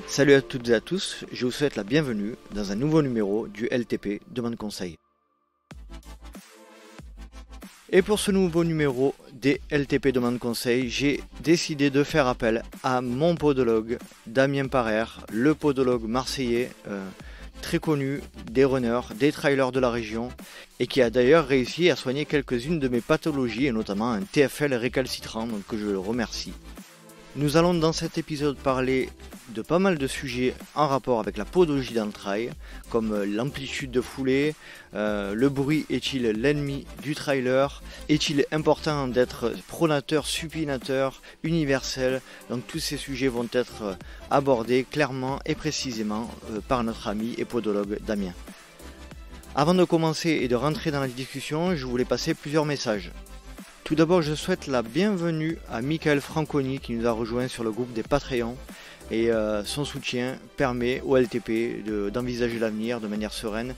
Salut à toutes et à tous, je vous souhaite la bienvenue dans un nouveau numéro du LTP Demande Conseil. Et pour ce nouveau numéro des LTP Demande Conseil, j'ai décidé de faire appel à mon podologue Damien Parer, le podologue marseillais très connu des runners, des trailers de la région et qui a d'ailleurs réussi à soigner quelques-unes de mes pathologies et notamment un TFL récalcitrant, donc que je le remercie. Nous allons dans cet épisode parler de pas mal de sujets en rapport avec la podologie dans le trail, comme l'amplitude de foulée, le bruit est-il l'ennemi du trailer, est-il important d'être pronateur, supinateur, universel. Donc tous ces sujets vont être abordés clairement et précisément par notre ami et podologue Damien. Avant de commencer et de rentrer dans la discussion, je voulais passer plusieurs messages. Tout d'abord, je souhaite la bienvenue à Michael Franconi qui nous a rejoint sur le groupe des Patreons et son soutien permet au LTP d'envisager l'avenir de manière sereine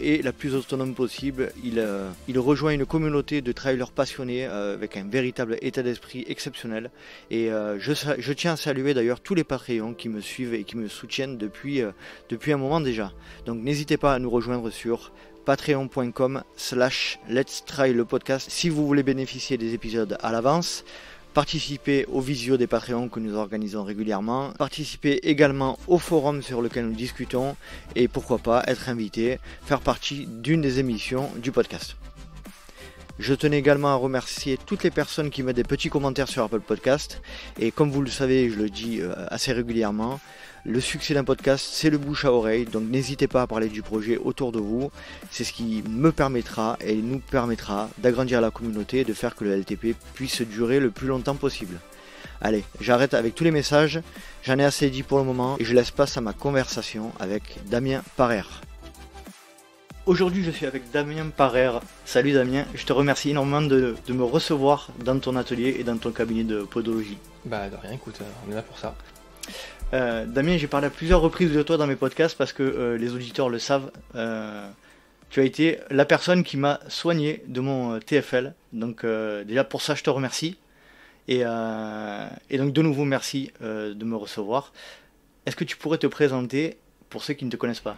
et la plus autonome possible. Il rejoint une communauté de trailers passionnés avec un véritable état d'esprit exceptionnel et je tiens à saluer d'ailleurs tous les Patreons qui me suivent et qui me soutiennent depuis un moment déjà. Donc n'hésitez pas à nous rejoindre sur patreon.com/Let's Try le podcast si vous voulez bénéficier des épisodes à l'avance, participer aux visios des Patreons que nous organisons régulièrement, participer également au forum sur lequel nous discutons et pourquoi pas être invité, faire partie d'une des émissions du podcast. Je tenais également à remercier toutes les personnes qui mettent des petits commentaires sur Apple Podcast et comme vous le savez, je le dis assez régulièrement, le succès d'un podcast, c'est le bouche à oreille, donc n'hésitez pas à parler du projet autour de vous. C'est ce qui me permettra et nous permettra d'agrandir la communauté et de faire que le LTP puisse durer le plus longtemps possible. Allez, j'arrête avec tous les messages, j'en ai assez dit pour le moment et je laisse place à ma conversation avec Damien Parer. Aujourd'hui, je suis avec Damien Parer. Salut Damien, je te remercie énormément de me recevoir dans ton atelier et dans ton cabinet de podologie. Bah de rien, écoute, on est là pour ça. Damien, j'ai parlé à plusieurs reprises de toi dans mes podcasts parce que les auditeurs le savent. Tu as été la personne qui m'a soigné de mon TFL. Donc déjà pour ça, je te remercie. Et donc de nouveau, merci de me recevoir. Est-ce que tu pourrais te présenter pour ceux qui ne te connaissent pas ?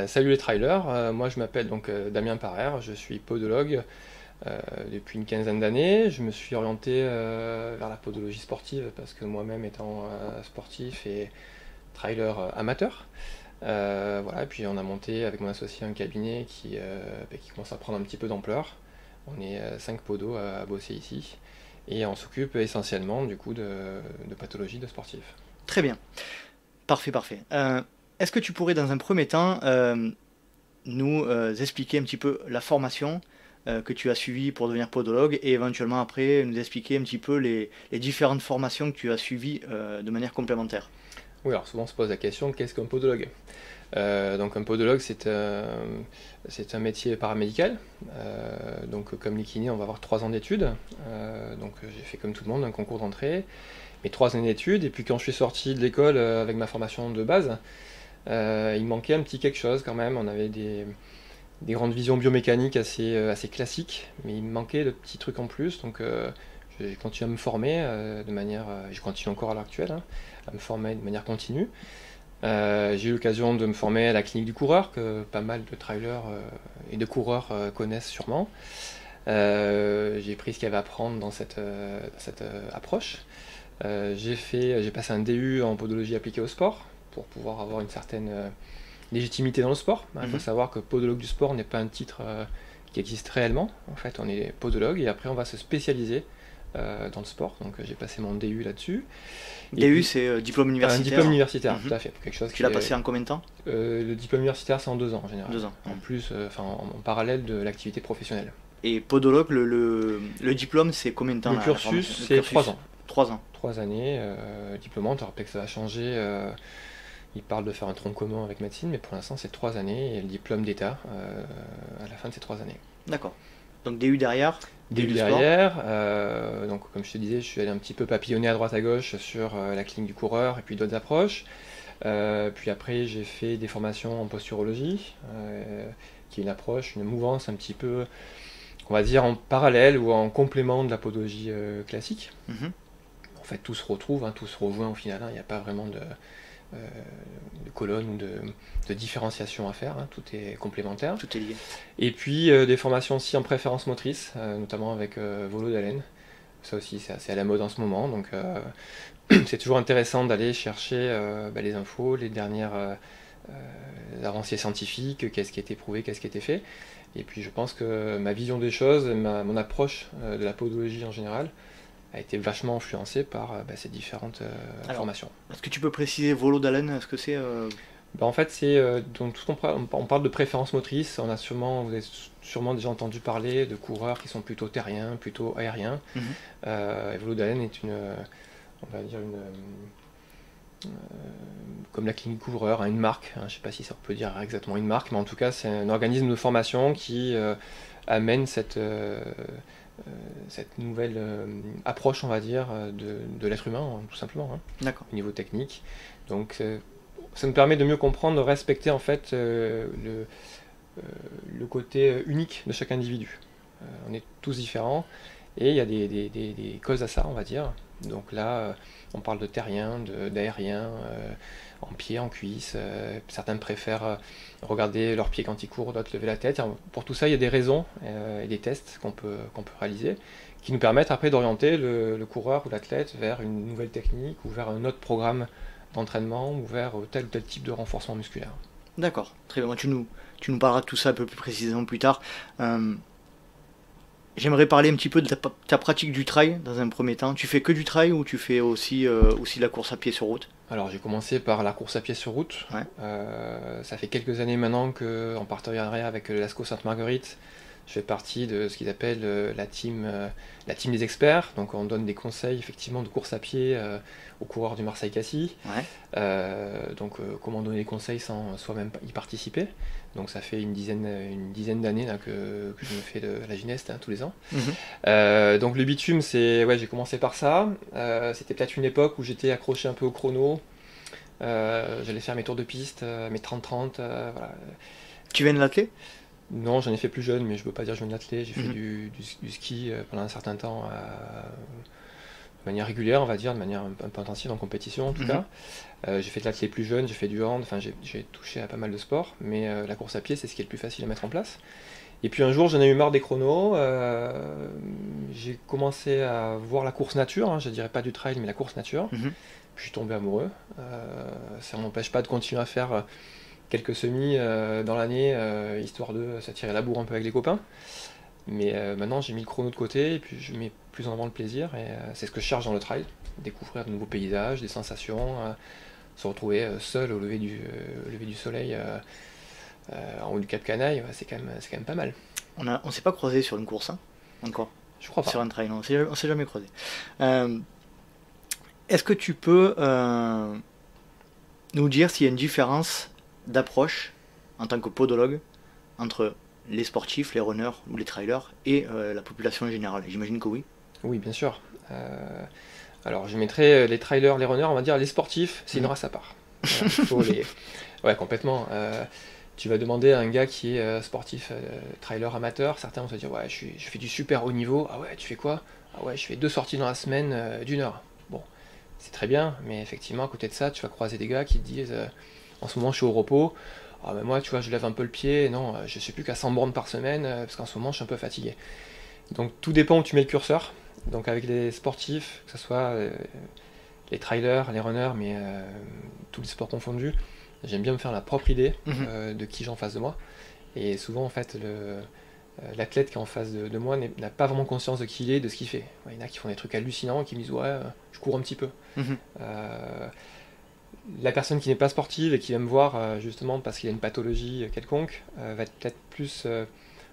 Salut les trailers, moi je m'appelle donc Damien Parer, je suis podologue depuis une quinzaine d'années. Je me suis orienté vers la podologie sportive parce que moi-même étant sportif et trailer amateur. Voilà, et puis on a monté avec mon associé un cabinet qui commence à prendre un petit peu d'ampleur. On est 5 podos à bosser ici et on s'occupe essentiellement du coup de pathologie de sportifs. Très bien, parfait. Est-ce que tu pourrais dans un premier temps nous expliquer un petit peu la formation que tu as suivie pour devenir podologue et éventuellement après nous expliquer un petit peu les différentes formations que tu as suivies de manière complémentaire. Oui, alors souvent on se pose la question, qu'est-ce qu'un podologue ? Donc un podologue c'est un métier paramédical, donc comme les kinés on va avoir 3 ans d'études, donc j'ai fait comme tout le monde un concours d'entrée, mes 3 années d'études, et puis quand je suis sorti de l'école avec ma formation de base, il manquait un petit quelque chose quand même. On avait des grandes visions biomécaniques assez classiques, mais il me manquait de petits trucs en plus, donc j'ai continué à me former je continue encore à l'heure actuelle, à me former de manière continue. J'ai eu l'occasion de me former à la clinique du coureur, que pas mal de trailers et de coureurs connaissent sûrement. J'ai pris ce qu'il y avait à prendre dans cette approche. J'ai passé un DU en podologie appliquée au sport, pour pouvoir avoir une certaine légitimité dans le sport. Il faut savoir que podologue du sport n'est pas un titre qui existe réellement. En fait, on est podologue et après on va se spécialiser dans le sport. Donc j'ai passé mon DU là-dessus. DU, c'est diplôme universitaire. Un diplôme universitaire, tout à fait. Quelque chose tu l'as passé en combien de temps ? Le diplôme universitaire, c'est en 2 ans en général. 2 ans. En plus, en parallèle de l'activité professionnelle. Et podologue, le diplôme, c'est combien de temps ? Le cursus, c'est 3 ans. 3 ans. 3 années, diplômante, alors peut-être que ça va changer. Il parle de faire un tronc commun avec médecine, mais pour l'instant c'est 3 années et le diplôme d'état à la fin de ces 3 années. D'accord. Donc DU derrière ? DU derrière, donc comme je te disais, je suis allé un petit peu papillonner à droite à gauche sur la clinique du coureur et puis d'autres approches. Puis après j'ai fait des formations en posturologie, qui est une approche, une mouvance un petit peu, on va dire en parallèle ou en complément de la podologie classique. En fait tout se retrouve, tout se rejoint au final, il n'y a pas vraiment de colonne ou de différenciation à faire, hein, tout est complémentaire. Tout est lié. Et puis des formations aussi en préférence motrice, notamment avec Volo d'Haleine. Ça aussi, c'est assez à la mode en ce moment, donc c'est toujours intéressant d'aller chercher les infos, les dernières avancées scientifiques, qu'est-ce qui a été prouvé, qu'est-ce qui a été fait. Et puis je pense que ma vision des choses, mon approche de la podologie en général, a été vachement influencée par ces différentes formations. Est-ce que tu peux préciser Volo d'Haleine? Est-ce que c'est En fait, c'est donc tout on parle de préférence motrice. Vous avez sûrement déjà entendu parler de coureurs qui sont plutôt terriens, plutôt aériens. Et Volo d'Haleine est on va dire comme la clinique couvreur, hein, une marque. Hein, je ne sais pas si ça peut dire exactement une marque, mais en tout cas, c'est un organisme de formation qui amène cette nouvelle approche, on va dire, de l'être humain, hein, tout simplement, hein, au niveau technique. Donc, ça nous permet de mieux comprendre, de respecter en fait le côté unique de chaque individu. On est tous différents et il y a des causes à ça, on va dire. Donc là, on parle de terrien, d'aérien, en pied, en cuisse. Certains préfèrent regarder leurs pieds quand ils courent, d'autres lever la tête. Alors, pour tout ça, il y a des raisons et des tests qu'on peut réaliser qui nous permettent après d'orienter le coureur ou l'athlète vers une nouvelle technique ou vers un autre programme d'entraînement ou vers tel ou tel type de renforcement musculaire. D'accord, très bien. Tu nous parleras de tout ça un peu plus précisément plus tard. J'aimerais parler un petit peu de ta pratique du trail dans un premier temps. Tu fais que du trail ou tu fais aussi de la course à pied sur route? Alors j'ai commencé par la course à pied sur route. Ouais. Ça fait quelques années maintenant qu'en partenariat avec l'ASCO Sainte-Marguerite, je fais partie de ce qu'ils appellent la team des experts. Donc on donne des conseils effectivement de course à pied aux coureurs du Marseille-Cassis. Ouais. Donc comment donner des conseils sans soi-même y participer. Donc ça fait une dizaine d'années là, que je me fais de la gymnast, hein, tous les ans. Donc le bitume, j'ai commencé par ça. C'était peut-être une époque où j'étais accroché un peu au chrono. J'allais faire mes tours de piste, mes 30-30. Voilà. Tu viens de l'athlé? Non, j'en ai fait plus jeune, mais je ne veux pas dire que je viens de l'athlé. J'ai fait du ski pendant un certain temps de manière régulière, on va dire, de manière un peu intensive en compétition en tout cas. J'ai fait de l'athlé plus jeune, j'ai fait du hand, enfin j'ai touché à pas mal de sports, mais la course à pied c'est ce qui est le plus facile à mettre en place. Et puis un jour j'en ai eu marre des chronos, j'ai commencé à voir la course nature, hein, je dirais pas du trail mais la course nature. Puis je suis tombé amoureux. Ça ne m'empêche pas de continuer à faire quelques semis dans l'année, histoire de s'attirer la bourre un peu avec les copains. Mais maintenant j'ai mis le chrono de côté et puis je mets plus en avant le plaisir et c'est ce que je cherche dans le trail, découvrir de nouveaux paysages, des sensations, se retrouver seul au lever du soleil en haut du Cap Canaille, c'est quand même pas mal. On s'est pas croisé sur une course, hein, encore. Je crois pas. Sur un trail, non, on s'est jamais croisé. Est-ce que tu peux nous dire s'il y a une différence d'approche en tant que podologue entre les sportifs, les runners ou les trailers et la population en général? J'imagine que oui. Oui, bien sûr. Alors je mettrais les trailers, les runners, on va dire les sportifs, c'est une race à part. Ouais, complètement. Tu vas demander à un gars qui est sportif, trailer amateur, certains vont te dire ouais, je fais du super haut niveau. Ah ouais, tu fais quoi? Ah ouais, je fais 2 sorties dans la semaine d'1 heure. Bon, c'est très bien, mais effectivement à côté de ça, tu vas croiser des gars qui te disent en ce moment je suis au repos. Ah ben moi, tu vois, je lève un peu le pied, non, je suis plus qu'à 100 bornes par semaine, parce qu'en ce moment, je suis un peu fatigué. Donc tout dépend où tu mets le curseur. Donc avec les sportifs, que ce soit les trailers, les runners, mais tous les sports confondus, j'aime bien me faire la propre idée de qui j'ai en face de moi. Et souvent, en fait, l'athlète qui est en face de moi n'a pas vraiment conscience de qui il est, de ce qu'il fait. Il y en a qui font des trucs hallucinants, qui me disent ouais, je cours un petit peu. La personne qui n'est pas sportive et qui va me voir justement parce qu'il a une pathologie quelconque va peut-être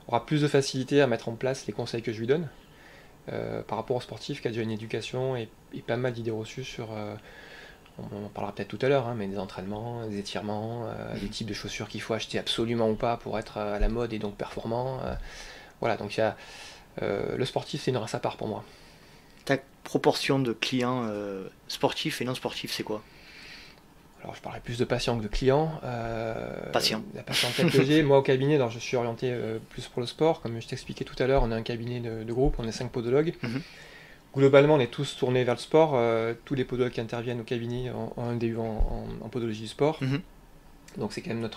aura plus de facilité à mettre en place les conseils que je lui donne par rapport au sportif qui a déjà une éducation et pas mal d'idées reçues sur, on en parlera peut-être tout à l'heure, hein, mais des entraînements, des étirements, des types de chaussures qu'il faut acheter absolument ou pas pour être à la mode et donc performant. Voilà, donc il y a le sportif, c'est une race à part pour moi. Ta proportion de clients sportifs et non sportifs, c'est quoi? Alors je parlais plus de patients que de clients. Patients. La patientèle que j'ai, moi au cabinet, alors je suis orienté plus pour le sport. Comme je t'expliquais tout à l'heure, on a un cabinet de groupe, on est 5 podologues. Globalement, on est tous tournés vers le sport. Tous les podologues qui interviennent au cabinet ont un DU en podologie du sport. Donc c'est quand même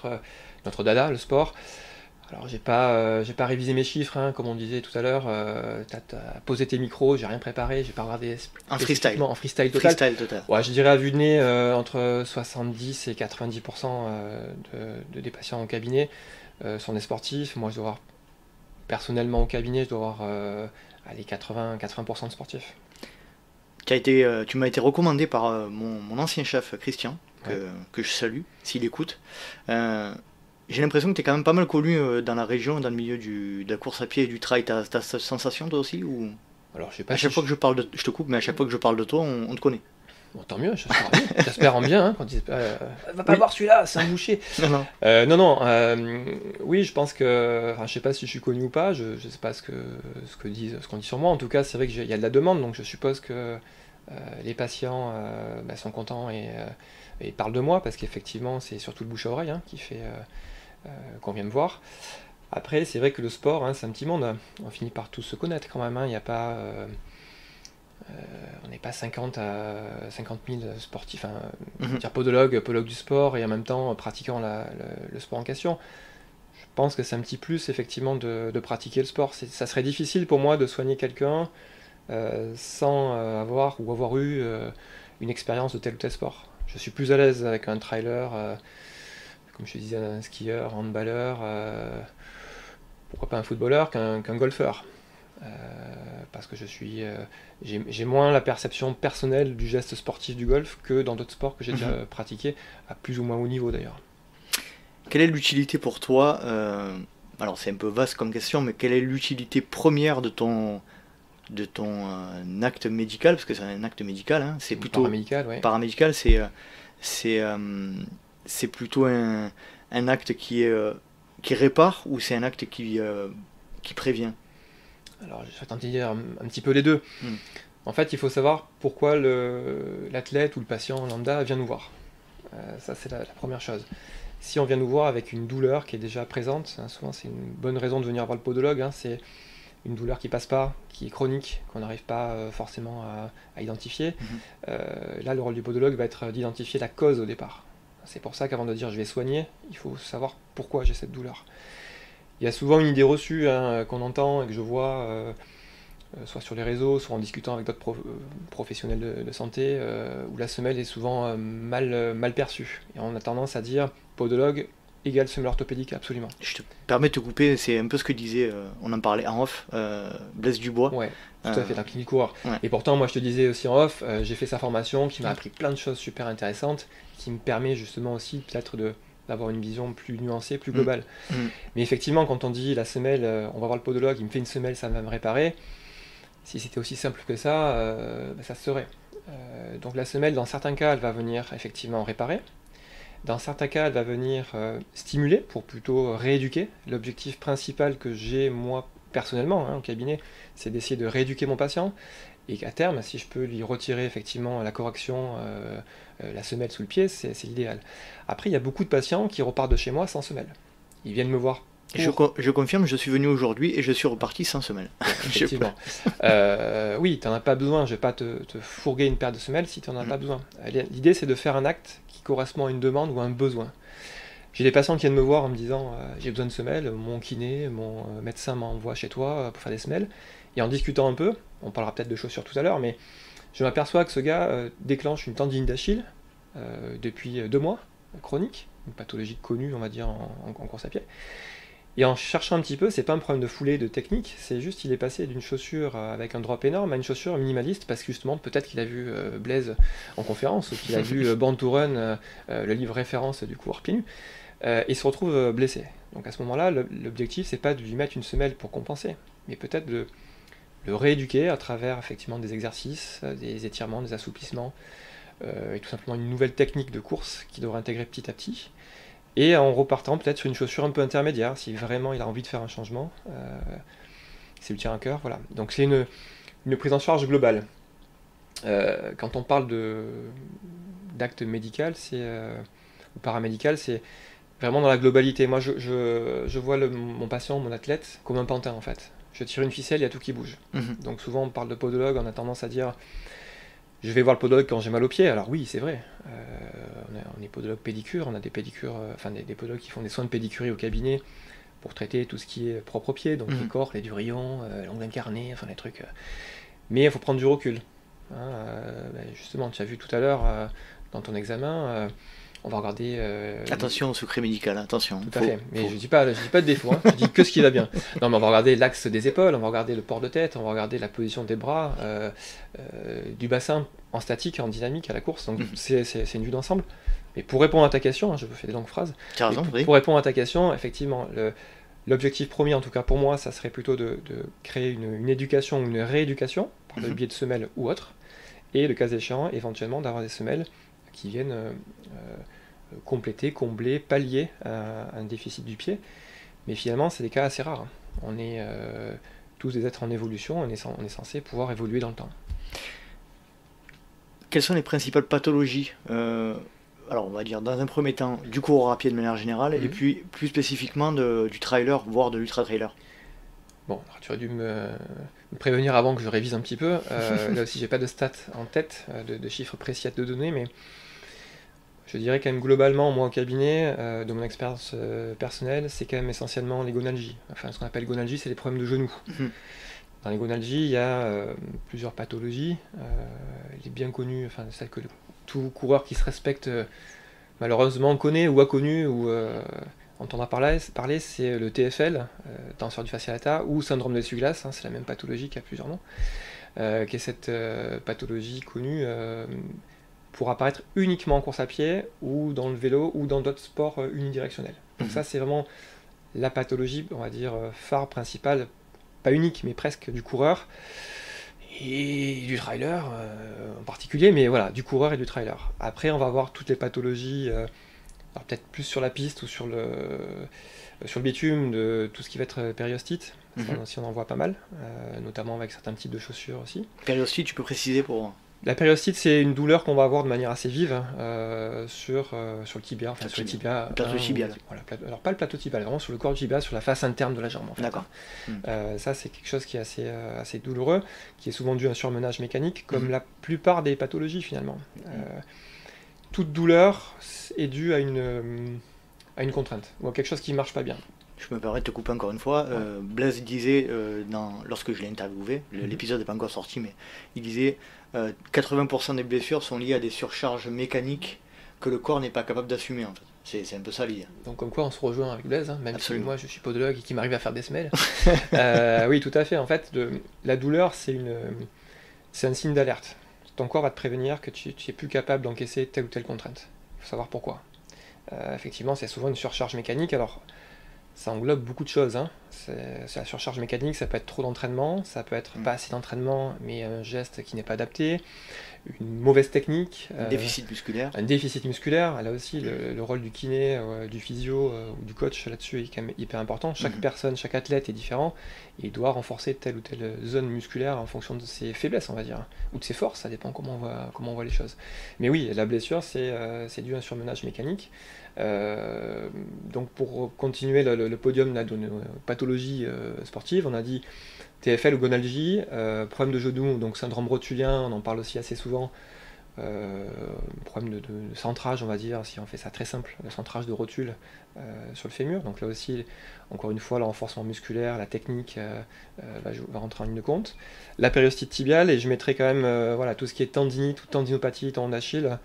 notre dada, le sport. Alors j'ai pas révisé mes chiffres, hein, comme on disait tout à l'heure. T'as posé tes micros, j'ai rien préparé, j'ai pas regardé en freestyle. En freestyle total. Ouais, je dirais à vue de nez entre 70 et 90% des patients au cabinet sont des sportifs. Moi je dois avoir, personnellement au cabinet, je dois avoir 80% de sportifs. Tu m'as été recommandé par mon ancien chef Christian, que je salue, s'il écoute. J'ai l'impression que tu es quand même pas mal connu dans la région, dans le milieu de la course à pied et du trail. T'as cette sensation toi aussi ou... Alors, je sais pas. À chaque fois que je parle de... Je te coupe, mais à chaque fois que je parle de toi, on te connaît. Bon, tant mieux, j'espère en bien, hein, quand ils va pas voir celui-là, c'est un boucher. Non. Oui, je pense que, enfin, je sais pas si je suis connu ou pas, je sais pas ce qu'on dit sur moi. En tout cas, c'est vrai qu'il y a de la demande, donc je suppose que les patients sont contents et parlent de moi, parce qu'effectivement, c'est surtout le bouche à oreille hein, qui fait qu'on vient me voir. Après, c'est vrai que le sport, hein, c'est un petit monde. On finit par tous se connaître quand même. Il n'y a pas, on n'est pas 50 000 sportifs, dire podologue du sport et en même temps pratiquant le sport en question. Je pense que c'est un petit plus effectivement de pratiquer le sport. Ça serait difficile pour moi de soigner quelqu'un sans avoir eu une expérience de tel ou tel sport. Je suis plus à l'aise avec un trailer, comme je te disais, un skieur, un handballeur, pourquoi pas un footballeur qu'un golfeur. Parce que j'ai moins la perception personnelle du geste sportif du golf que dans d'autres sports que j'ai déjà pratiqués, à plus ou moins haut niveau d'ailleurs. Quelle est l'utilité pour toi alors c'est un peu vaste comme question, mais quelle est l'utilité première de ton acte médical, parce que c'est un acte médical, hein, c'est plutôt paramédical, c'est plutôt un acte qui répare ou c'est un acte qui prévient? Alors, je vais tenter de dire un petit peu les deux. En fait, il faut savoir pourquoi l'athlète ou le patient lambda vient nous voir. Ça, c'est la première chose. Si on vient nous voir avec une douleur qui est déjà présente, hein, souvent c'est une bonne raison de venir voir le podologue, hein, c'est une douleur qui passe pas, qui est chronique, qu'on n'arrive pas forcément à identifier. Là, le rôle du podologue va être d'identifier la cause au départ. C'est pour ça qu'avant de dire je vais soigner, il faut savoir pourquoi j'ai cette douleur. Il y a souvent une idée reçue qu'on entend et que je vois, soit sur les réseaux, soit en discutant avec d'autres professionnels de santé, où la semelle est souvent mal perçue. Et on a tendance à dire podologue égale semelle orthopédique, absolument. Je te permets de te couper, c'est un peu ce que disait, on en parlait en off, Blaise Dubois. Ouais, tout à fait, un clinique coureur. Ouais. Et pourtant, moi je te disais aussi en off, j'ai fait sa formation qui m'a appris plein de choses super intéressantes, qui me permet justement aussi peut-être d'avoir une vision plus nuancée, plus globale. Mais effectivement, quand on dit la semelle, on va voir le podologue, il me fait une semelle, ça va me réparer. Si c'était aussi simple que ça, ça se serait. Donc la semelle, dans certains cas, elle va venir effectivement réparer. Dans certains cas, elle va venir stimuler pour plutôt rééduquer. L'objectif principal que j'ai moi personnellement au cabinet, c'est d'essayer de rééduquer mon patient et qu'à terme, si je peux lui retirer effectivement la correction, la semelle sous le pied, c'est l'idéal. Après, il y a beaucoup de patients qui repartent de chez moi sans semelle. Ils viennent me voir. Je confirme, je suis venu aujourd'hui et je suis reparti sans semelle. Effectivement. Oui, tu n'en as pas besoin. Je ne vais pas te fourguer une paire de semelles si tu n'en as pas besoin. L'idée, c'est de faire un acte qui correspond à une demande ou à un besoin. J'ai des patients qui viennent me voir en me disant j'ai besoin de semelles, mon kiné, mon médecin m'envoie chez toi pour faire des semelles. Et en discutant un peu, on parlera peut-être de chaussures tout à l'heure, mais je m'aperçois que ce gars déclenche une tendinite d'Achille depuis 2 mois, chronique, une pathologie connue, on va dire, en course à pied. Et en cherchant un petit peu, c'est pas un problème de foulée, de technique, c'est juste qu'il est passé d'une chaussure avec un drop énorme à une chaussure minimaliste, parce que justement, peut-être qu'il a vu Blaise en conférence, ou qu'il a vu Born to Run, le livre référence du coureur pieds nus, et il se retrouve blessé. Donc à ce moment-là, l'objectif, c'est pas de lui mettre une semelle pour compenser, mais peut-être de le rééduquer à travers effectivement des exercices, des étirements, des assouplissements, et tout simplement une nouvelle technique de course qu'il devrait intégrer petit à petit. Et en repartant peut-être sur une chaussure un peu intermédiaire, si vraiment il a envie de faire un changement, c'est lui tient à cœur, voilà. Donc c'est une prise en charge globale. Quand on parle d'acte médical ou paramédical, c'est vraiment dans la globalité. Moi je vois mon patient, mon athlète, comme un pantin en fait. je tire une ficelle, il y a tout qui bouge. Mhm. Donc souvent on parle de podologue, on a tendance à dire je vais voir le podologue quand j'ai mal aux pieds. Alors oui, c'est vrai, on est podologue pédicure, on a des pédicures, des podologues qui font des soins de pédicurie au cabinet pour traiter tout ce qui est propre aux pieds, donc les corps, les durillons, l'ongle incarné, les trucs. Mais il faut prendre du recul. Justement, tu as vu tout à l'heure dans ton examen, on va regarder. Attention au secret médical, attention. Tout à fait. Mais je dis pas de défaut, je dis que ce qui va bien. Non, mais on va regarder l'axe des épaules, on va regarder le port de tête, on va regarder la position des bras, du bassin en statique et en dynamique à la course. Donc c'est une vue d'ensemble. Mais pour répondre à ta question, je fais des longues phrases. Tu as raison, oui. Pour répondre à ta question, effectivement, l'objectif premier, en tout cas pour moi, ça serait plutôt de créer une éducation ou une rééducation par le biais de semelles ou autres, et le cas échéant, éventuellement d'avoir des semelles qui viennent compléter, combler, pallier un déficit du pied. Mais finalement, c'est des cas assez rares. On est tous des êtres en évolution, on est censé pouvoir évoluer dans le temps. Quelles sont les principales pathologies alors on va dire dans un premier temps du coureur à pied de manière générale, et puis plus spécifiquement du trailer, voire de l'ultra-trailer? Bon, alors tu aurais dû me prévenir avant que je révise un petit peu. Là aussi, j'ai pas de stats en tête, de chiffres précis à te donner, mais je dirais quand même globalement, moi au cabinet, de mon expérience personnelle, c'est quand même essentiellement les gonalgies. Enfin, ce qu'on appelle gonalgie, c'est les problèmes de genoux. Dans les gonalgies, il y a plusieurs pathologies. Il est bien connu, celle que tout coureur qui se respecte malheureusement connaît ou a connu ou entendra parler, c'est le TFL, tenseur du fascia lata, ou syndrome de l'essuie-glace, c'est la même pathologie qui a plusieurs noms, qui est cette pathologie connue pour apparaître uniquement en course à pied ou dans le vélo ou dans d'autres sports unidirectionnels. Donc ça c'est vraiment la pathologie, on va dire, phare principale, pas unique mais presque, du coureur et du trailer en particulier, mais voilà, du coureur et du trailer. Après on va voir toutes les pathologies, alors peut-être plus sur la piste ou sur le bitume, de tout ce qui va être périostite, si on en voit pas mal, notamment avec certains types de chaussures aussi. Périostite, tu peux préciser pour... La périostite, c'est une douleur qu'on va avoir de manière assez vive sur le tibia, sur le tibia. Le plateau tibial. Voilà, alors pas le plateau tibial, vraiment sur le corps du tibia, sur la face interne de la jambe. En fait. D'accord. Ça, c'est quelque chose qui est assez douloureux, qui est souvent dû à un surmenage mécanique, comme la plupart des pathologies finalement. Toute douleur est due à une contrainte, ou à quelque chose qui ne marche pas bien. Je me permets de te couper encore une fois. Blaise disait, lorsque je l'ai interviewé, l'épisode n'est pas encore sorti, mais il disait 80% des blessures sont liées à des surcharges mécaniques que le corps n'est pas capable d'assumer. En fait. C'est un peu ça l'idée. Donc comme quoi on se rejoint avec Blaise, même Absolument. si moi je suis podologue et qui m'arrive à faire des semelles. Oui, tout à fait. En fait, la douleur, c'est un signe d'alerte. Ton corps va te prévenir que tu n'es plus capable d'encaisser telle ou telle contrainte. Il faut savoir pourquoi. Effectivement, c'est souvent une surcharge mécanique. Alors, ça englobe beaucoup de choses. C'est la surcharge mécanique, ça peut être trop d'entraînement, ça peut être pas assez d'entraînement, mais un geste qui n'est pas adapté, une mauvaise technique. Un déficit musculaire. Un déficit musculaire. Là aussi, le rôle du kiné, du physio ou du coach là-dessus est quand même hyper important. Chaque personne, chaque athlète est différent et il doit renforcer telle ou telle zone musculaire en fonction de ses faiblesses, on va dire, ou de ses forces, ça dépend comment on voit les choses. Mais oui, la blessure, c'est dû à un surmenage mécanique. Donc pour continuer le podium là, de nos pathologies sportives, on a dit TFL ou gonalgie, problème de genou, donc syndrome rotulien, on en parle aussi assez souvent, problème de centrage, on va dire, si on fait ça très simple, le centrage de rotule sur le fémur. Donc là aussi, encore une fois, le renforcement musculaire, la technique va rentrer en ligne de compte. La périostite tibiale, et je mettrai quand même voilà, tout ce qui est tendinite ou tendinopathie, tendon d'Achille.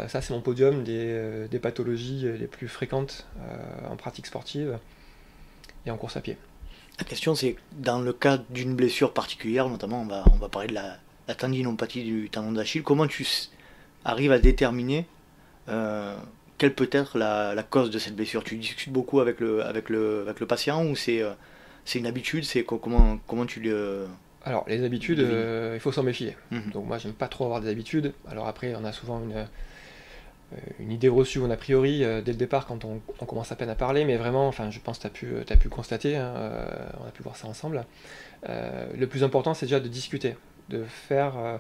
Ça, c'est mon podium des pathologies les plus fréquentes en pratique sportive et en course à pied. La question, c'est dans le cas d'une blessure particulière, notamment on va parler de la tendinopathie du tendon d'Achille, comment tu arrives à déterminer quelle peut être la cause de cette blessure? Tu discutes beaucoup avec le patient, ou c'est une habitude? C'est comment tu le... Alors, les habitudes, il faut s'en méfier. Donc moi, j'aime pas trop avoir des habitudes. Alors après, on a souvent une idée reçue, on a priori, dès le départ, quand on commence à peine à parler, mais vraiment, je pense que tu as pu constater, on a pu voir ça ensemble. Le plus important, c'est déjà de discuter, de faire,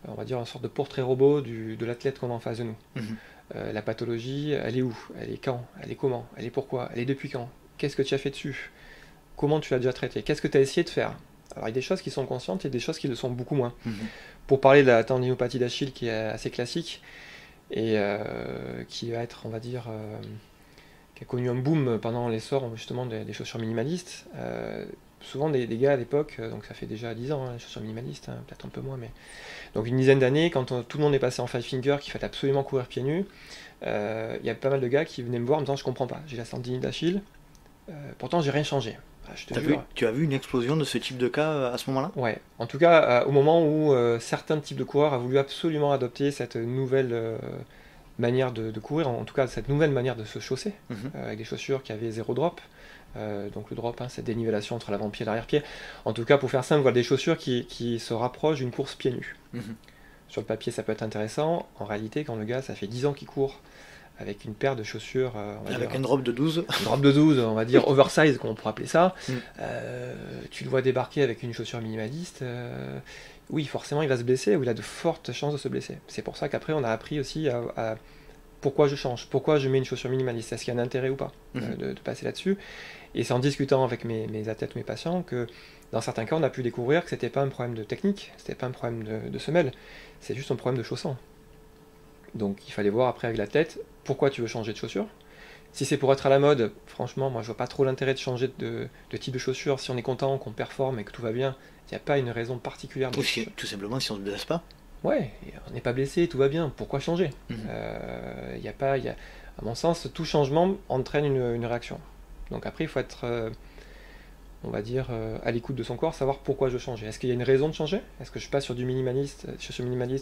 on va dire, une sorte de portrait robot de l'athlète qu'on a en face de nous. La pathologie, elle est où? Elle est quand? Elle est comment? Elle est pourquoi? Elle est depuis quand? Qu'est-ce que tu as fait dessus? comment tu l'as déjà traité, qu'est-ce que tu as essayé de faire. Alors il y a des choses qui sont conscientes et des choses qui le sont beaucoup moins. Pour parler de la tendinopathie d'Achille qui est assez classique et qui va être, on va dire, qui a connu un boom pendant l'essor justement des chaussures minimalistes. Souvent des gars à l'époque, donc ça fait déjà 10 ans, hein, les chaussures minimalistes, hein, peut-être un peu moins, mais donc une dizaine d'années, quand tout le monde est passé en five finger, qu'il fallait absolument courir pieds nus, il y a pas mal de gars qui venaient me voir en me disant je comprends pas, j'ai la tendinite d'Achille, pourtant j'ai rien changé. Je te jure. Tu as vu une explosion de ce type de cas à ce moment-là? Ouais, en tout cas au moment où certains types de coureurs ont voulu absolument adopter cette nouvelle manière de courir, en tout cas cette nouvelle manière de se chausser, avec des chaussures qui avaient zéro drop. Donc le drop, hein, c'est dénivellation entre l'avant-pied et l'arrière-pied. En tout cas, pour faire simple, voilà des chaussures qui se rapprochent d'une course pieds nus. Sur le papier, ça peut être intéressant. En réalité, quand le gars, ça fait 10 ans qu'il court avec une paire de chaussures... avec un drop de 12. Un drop de 12, on va dire oversize, comme on pourrait appeler ça. Tu le vois débarquer avec une chaussure minimaliste. Oui, forcément, il va se blesser, ou il a de fortes chances de se blesser. C'est pour ça qu'après, on a appris aussi à pourquoi je change, pourquoi je mets une chaussure minimaliste, est-ce qu'il y a un intérêt ou pas de passer là-dessus. Et c'est en discutant avec mes athlètes, mes patients, que dans certains cas, on a pu découvrir que c'était pas un problème de technique, c'était pas un problème de semelle, c'est juste un problème de chaussant. Donc il fallait voir après avec l'athlète, pourquoi tu veux changer de chaussure. Si c'est pour être à la mode, franchement, moi je vois pas trop l'intérêt de changer de type de chaussure. Si on est content, qu'on performe et que tout va bien, il n'y a pas une raison particulière. Ou si, tout simplement si on ne se blesse pas. Ouais, on n'est pas blessé, tout va bien, pourquoi changer? À mon sens, tout changement entraîne une réaction. Donc après, il faut être, on va dire, à l'écoute de son corps, savoir pourquoi je change. Est-ce qu'il y a une raison de changer? Est-ce que je passe sur du minimaliste,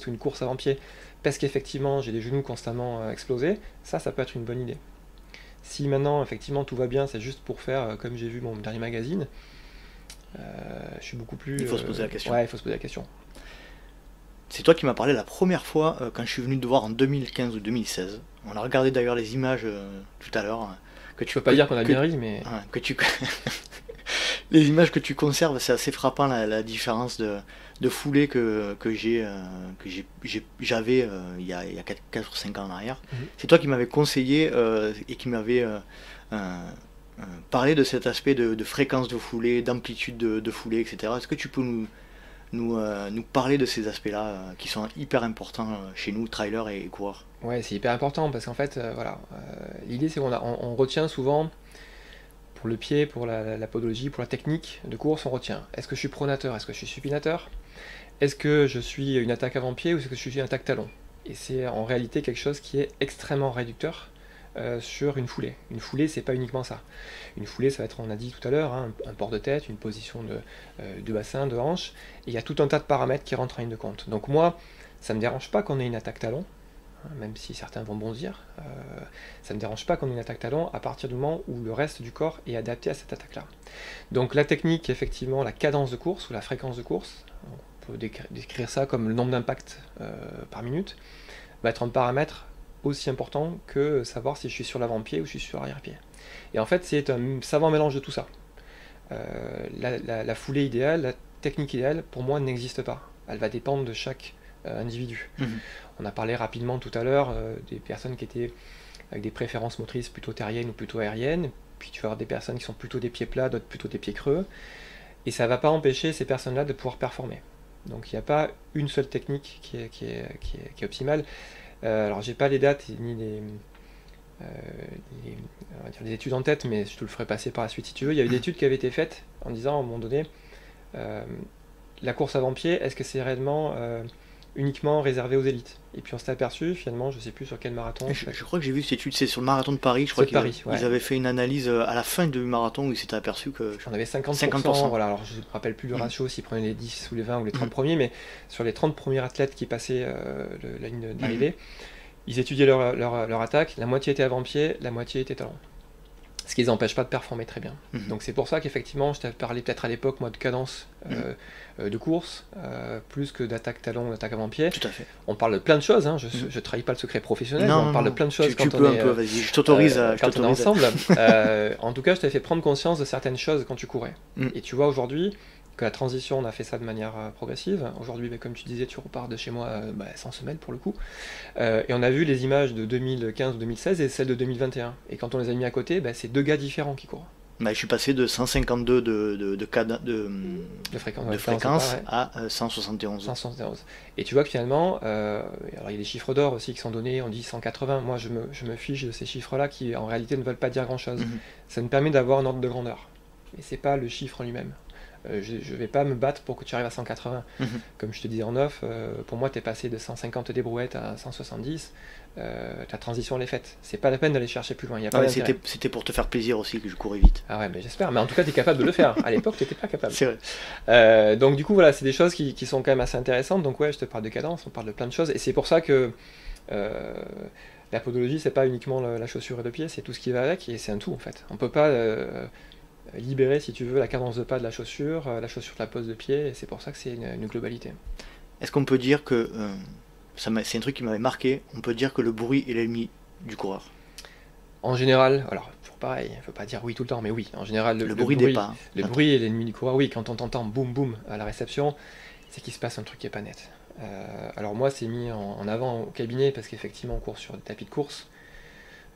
ou une course avant-pied parce qu'effectivement j'ai des genoux constamment explosés? Ça peut être une bonne idée. Si maintenant, effectivement, tout va bien, c'est juste pour faire, comme j'ai vu mon dernier magazine, je suis beaucoup plus... Il faut se poser la question. Ouais, il faut se poser la question. C'est toi qui m'as parlé la première fois quand je suis venu te voir en 2015 ou 2016. On a regardé d'ailleurs les images tout à l'heure. Je peux pas dire qu'on a bien ri, mais... Les images que tu conserves, c'est assez frappant la différence de foulée que j'avais il y a 4 ou 5 ans en arrière. C'est toi qui m'avais conseillé et qui m'avait parlé de cet aspect de fréquence de foulée, d'amplitude de foulée, etc. Est-ce que tu peux nous parler de ces aspects-là qui sont hyper importants chez nous, trailers et coureurs? Ouais, c'est hyper important parce qu'en fait, l'idée c'est qu'on retient souvent, pour le pied, pour la podologie, pour la technique de course, on retient. Est-ce que je suis pronateur? Est-ce que je suis supinateur? Est-ce que je suis une attaque avant-pied ou est-ce que je suis une attaque talon? Et c'est en réalité quelque chose qui est extrêmement réducteur sur une foulée. Une foulée, c'est pas uniquement ça. Une foulée, ça va être, on a dit tout à l'heure, hein, un port de tête, une position de bassin, de hanche, et il y a tout un tas de paramètres qui rentrent en ligne de compte. Donc moi, ça me dérange pas qu'on ait une attaque talon, même si certains vont bondir, ça ne me dérange pas qu'on ait une attaque talon à partir du moment où le reste du corps est adapté à cette attaque-là. Donc la technique, effectivement, la cadence de course ou la fréquence de course, on peut décrire ça comme le nombre d'impacts par minute, va être un paramètre aussi important que savoir si je suis sur l'avant-pied ou si je suis sur l'arrière-pied. Et en fait, c'est un savant mélange de tout ça. La foulée idéale, la technique idéale, pour moi, n'existe pas. Elle va dépendre de chaque individu. On a parlé rapidement tout à l'heure des personnes qui étaient avec des préférences motrices plutôt terriennes ou plutôt aériennes, puis tu vas avoir des personnes qui sont plutôt des pieds plats, d'autres plutôt des pieds creux, et ça ne va pas empêcher ces personnes-là de pouvoir performer. Donc il n'y a pas une seule technique qui est optimale. Alors j'ai pas les dates ni on va dire les études en tête, mais je te le ferai passer par la suite si tu veux. Il y a eu des études qui avaient été faites en disant à un moment donné, la course avant-pied, est-ce que c'est réellement uniquement réservé aux élites? Et puis on s'est aperçu, finalement, je sais plus sur quel marathon. Je crois que j'ai vu cette étude, c'est sur le marathon de Paris, je crois qu'ils avaient fait une analyse à la fin du marathon où ils s'étaient aperçus que... On avait 50%. Voilà, alors je ne me rappelle plus le ratio, s'ils prenaient les 10 ou les 20 ou les 30 premiers, mais sur les 30 premiers athlètes qui passaient la ligne d'arrivée, ils étudiaient leur attaque, la moitié était avant-pied, la moitié était talon. Ce qui les empêche pas de performer très bien. Donc c'est pour ça qu'effectivement, je t'avais parlé peut-être à l'époque, moi, de cadence de course, plus que d'attaque talon ou d'attaque avant-pied. Tout à fait. On parle de plein de choses, hein. Je trahis pas le secret professionnel, on parle de plein de choses quand on est... Vas-y, je t'autorise quand on est ensemble. En tout cas, je t'avais fait prendre conscience de certaines choses quand tu courais. Et tu vois aujourd'hui que la transition, on a fait ça de manière progressive. Aujourd'hui, comme tu disais, tu repars de chez moi sans semelle pour le coup. Et on a vu les images de 2015 ou 2016 et celles de 2021. Et quand on les a mis à côté, c'est deux gars différents qui courent. Bah, je suis passé de 152 de fréquence à 171. 171. Et tu vois que finalement, alors il y a des chiffres d'or aussi qui sont donnés, on dit 180. Moi, je me fiche de ces chiffres-là qui, en réalité, ne veulent pas dire grand-chose. Ça nous permet d'avoir un ordre de grandeur. Mais c'est pas le chiffre en lui-même. Je ne vais pas me battre pour que tu arrives à 180. Comme je te disais en off, pour moi, tu es passé de 150 des brouettes à 170. Ta transition, elle est faite. C'est pas la peine d'aller chercher plus loin. C'était pour te faire plaisir aussi que je courais vite. Ah ouais, mais j'espère. Mais en tout cas, tu es capable de le faire. À l'époque, tu n'étais pas capable. C'est vrai. Donc du coup, voilà, c'est des choses qui sont quand même assez intéressantes. Donc ouais, je te parle de cadence, on parle de plein de choses. Et c'est pour ça que la podologie, c'est pas uniquement la chaussure et le pied, c'est tout ce qui va avec. Et c'est un tout, en fait. On peut pas libérer, si tu veux, la cadence de pas de la chaussure de la pose de pied. Et c'est pour ça que c'est une globalité. Est-ce qu'on peut dire que... c'est un truc qui m'avait marqué. On peut dire que le bruit est l'ennemi du coureur. En général, alors toujours pareil, il ne faut pas dire oui tout le temps, mais oui, en général, le bruit des pas. Le bruit est l'ennemi du coureur. Oui, quand on t'entend boum boum à la réception, c'est qu'il se passe un truc qui n'est pas net. Alors moi, c'est mis en avant au cabinet parce qu'effectivement, on court sur des tapis de course,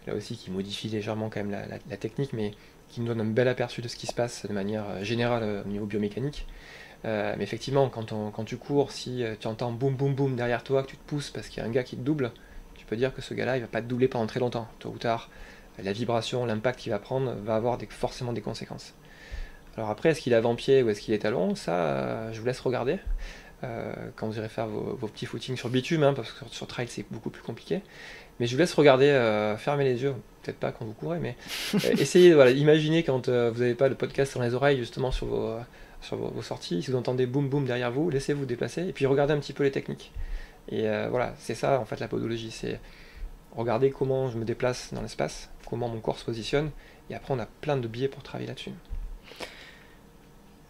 là aussi qui modifie légèrement quand même la technique, mais qui nous donne un bel aperçu de ce qui se passe de manière générale au niveau biomécanique. Mais effectivement, quand tu cours, si tu entends boum boum boum derrière toi, que tu te pousses parce qu'il y a un gars qui te double, tu peux dire que ce gars-là, il va pas te doubler pendant très longtemps. Tôt ou tard, la vibration, l'impact qu'il va prendre va avoir forcément des conséquences. Alors après, est-ce qu'il est avant-pied ou est-ce qu'il est talon? Ça, je vous laisse regarder quand vous irez faire vos petits footings sur bitume, hein, parce que sur trail, c'est beaucoup plus compliqué. Mais je vous laisse regarder, fermez les yeux, peut-être pas quand vous courez, mais essayez, voilà, imaginez quand vous n'avez pas le podcast dans les oreilles, justement sur vos sorties, si vous entendez boum boum derrière vous, laissez-vous déplacer, et puis regardez un petit peu les techniques. Et voilà, c'est ça en fait la podologie, c'est regarder comment je me déplace dans l'espace, comment mon corps se positionne, et après on a plein de biais pour travailler là-dessus.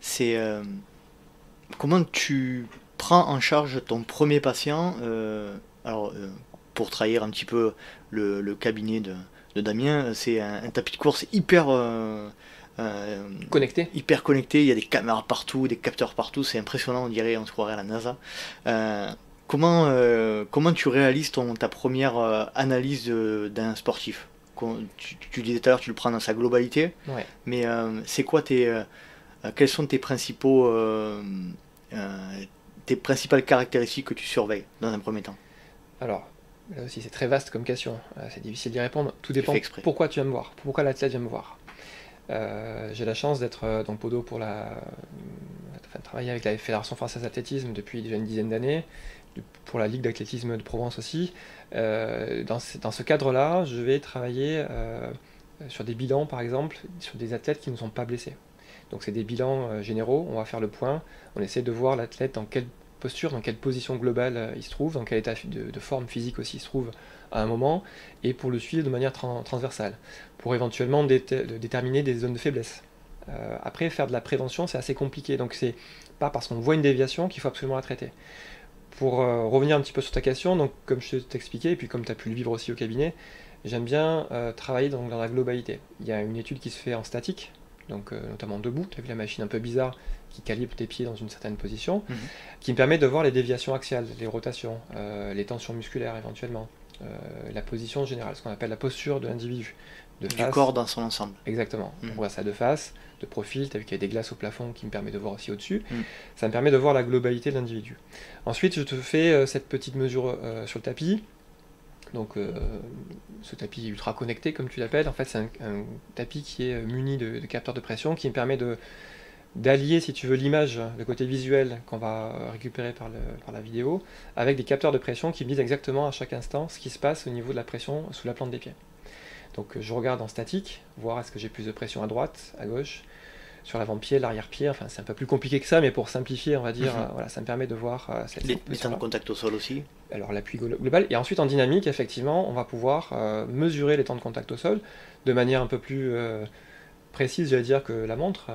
C'est comment tu prends en charge ton premier patient, pour trahir un petit peu le cabinet de Damien, c'est un tapis de course hyper connecté. Hyper connecté, il y a des caméras partout, des capteurs partout, c'est impressionnant, on se croirait à la NASA. Comment tu réalises ta première analyse d'un sportif? Tu disais tout à l'heure, tu le prends dans sa globalité, ouais. Mais c'est quoi quels sont tes principales caractéristiques que tu surveilles dans un premier temps? Alors, là aussi c'est très vaste comme question, c'est difficile d'y répondre, tout dépend pourquoi tu viens me voir, pourquoi l'athlète vient me voir. J'ai la chance d'être dans Podo pour travailler avec la Fédération Française d'Athlétisme depuis déjà une dizaine d'années, pour la Ligue d'Athlétisme de Provence aussi. Dans ce cadre-là, je vais travailler sur des bilans, par exemple, sur des athlètes qui ne sont pas blessés. Donc c'est des bilans généraux, on va faire le point, on essaie de voir l'athlète dans quelle posture, dans quelle position globale il se trouve, dans quel état de forme physique aussi il se trouve à un moment, et pour le suivre de manière transversale, pour éventuellement déterminer des zones de faiblesse. Après, faire de la prévention, c'est assez compliqué, donc c'est pas parce qu'on voit une déviation qu'il faut absolument la traiter. Pour revenir un petit peu sur ta question, donc comme je t'expliquais, et puis comme tu as pu le vivre aussi au cabinet, j'aime bien travailler dans la globalité. Il y a une étude qui se fait en statique, donc notamment debout, tu as vu la machine un peu bizarre qui calibre tes pieds dans une certaine position, qui me permet de voir les déviations axiales, les rotations, les tensions musculaires éventuellement, la position générale, ce qu'on appelle la posture de l'individu. Du corps dans son ensemble. Exactement. On voit ça de face, de profil, tu as vu qu'il y a des glaces au plafond qui me permet de voir aussi au-dessus. Ça me permet de voir la globalité de l'individu. Ensuite, je te fais cette petite mesure sur le tapis. Donc ce tapis ultra connecté, comme tu l'appelles, en fait c'est un tapis qui est muni de capteurs de pression qui me permet d'allier, si tu veux, l'image, le côté visuel qu'on va récupérer par la vidéo, avec des capteurs de pression qui me disent exactement à chaque instant ce qui se passe au niveau de la pression sous la plante des pieds. Donc je regarde en statique, voir est-ce que j'ai plus de pression à droite, à gauche, sur l'avant-pied, l'arrière-pied, enfin c'est un peu plus compliqué que ça, mais pour simplifier, on va dire, voilà, ça me permet de voir les temps de contact au sol aussi. Alors l'appui global, et ensuite en dynamique, effectivement, on va pouvoir mesurer les temps de contact au sol de manière un peu plus précise, j'allais dire, que la montre,